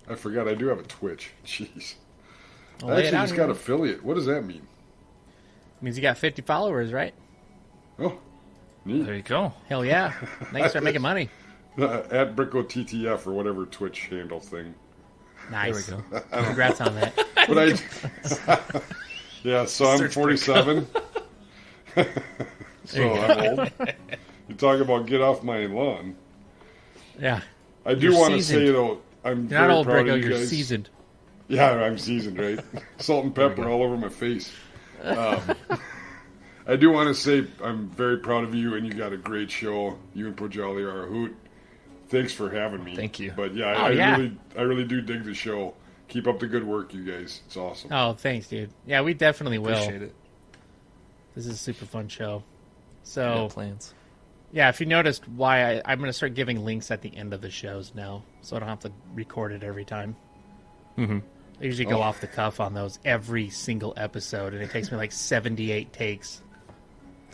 I forgot I do have a Twitch. Jeez. Well, I actually just got affiliate. What does that mean? Means you got 50 followers, right? Oh, neat. There you go. Hell yeah. Now you start making money. At Bricco TTF or whatever Twitch handle thing. Nice. There we go. Congrats on that. But yeah, so I'm 47. So I'm old. You talk about get off my lawn. Yeah. I do want to say, though, I'm You're very not old, proud Bricco. of you You're guys. seasoned. Yeah, I'm seasoned, right? Salt and pepper all over my face. I do want to say I'm very proud of you, and you got a great show. You and Projali are a hoot. Thanks for having me. Thank you. But yeah, I really do dig the show. Keep up the good work, you guys. It's awesome. Oh, thanks, dude. Yeah, we definitely will. Appreciate it. This is a super fun show. So, plans. Yeah, if you noticed why I'm going to start giving links at the end of the shows now, so I don't have to record it every time. Mm-hmm. I usually go off the cuff on those every single episode, and it takes me like 78 takes.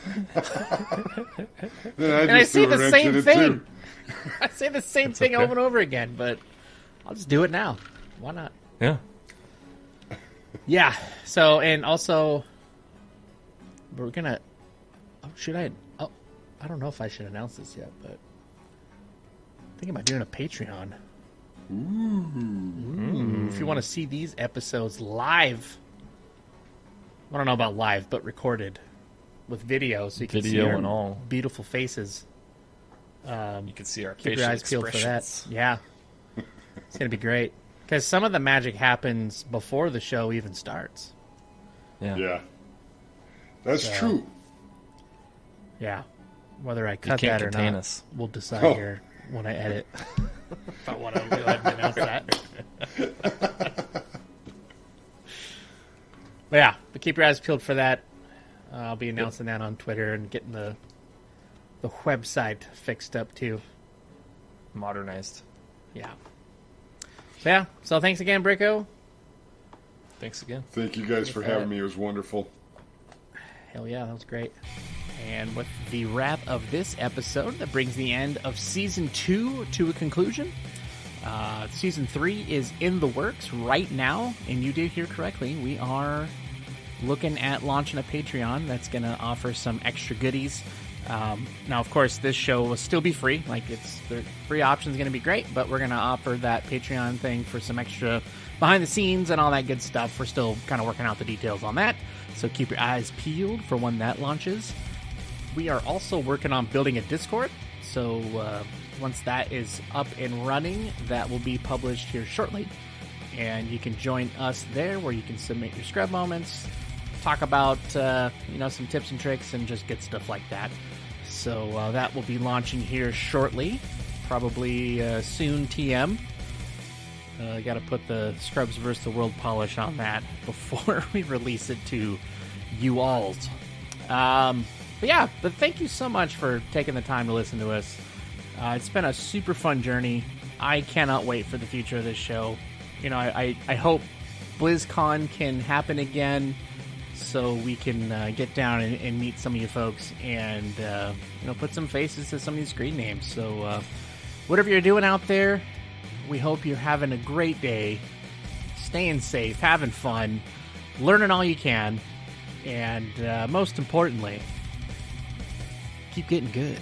And I say the same thing. I say the same thing over and over again, but I'll just do it now. Why not? Yeah. Yeah. So, and also, we're going to... Oh, should I... Oh, I don't know if I should announce this yet, but... I'm thinking about doing a Patreon. Ooh. If you want to see these episodes live... I don't know about live, but recorded with video, so you can see our and all beautiful faces. You can see our keep facial your eyes peeled for that. expressions. Yeah, it's gonna be great because some of the magic happens before the show even starts. Yeah, that's true. Yeah, whether I cut can't that or contain not, us. we'll decide here when I edit. If I want to go ahead and announce that. But yeah, but keep your eyes peeled for that. I'll be announcing that on Twitter and getting the website fixed up too. Modernized. Yeah. So yeah. So thanks again, Bricco. Thanks again. Thank you guys for having me. It was wonderful. Hell yeah, that was great. And with the wrap of this episode, that brings the end of Season 2 to a conclusion. Season 3 is in the works right now, and you did hear correctly. We are looking at launching a Patreon that's going to offer some extra goodies. Now, of course, this show will still be free. Like, the free option is going to be great, but we're going to offer that Patreon thing for some extra behind the scenes and all that good stuff. We're still kind of working out the details on that, so keep your eyes peeled for when that launches. We are also working on building a Discord, so once that is up and running, that will be published here shortly. And you can join us there where you can submit your scrub moments, talk about some tips and tricks, and just get stuff like that. So that will be launching here shortly, probably soon TM. Got to put the Scrubs vs. the World polish on that before we release it to you alls. But thank you so much for taking the time to listen to us. It's been a super fun journey. I cannot wait for the future of this show. I hope BlizzCon can happen again so we can get down and meet some of you folks and put some faces to some of these screen names. So whatever you're doing out there, we hope you're having a great day, staying safe, having fun, learning all you can, and most importantly, keep getting good.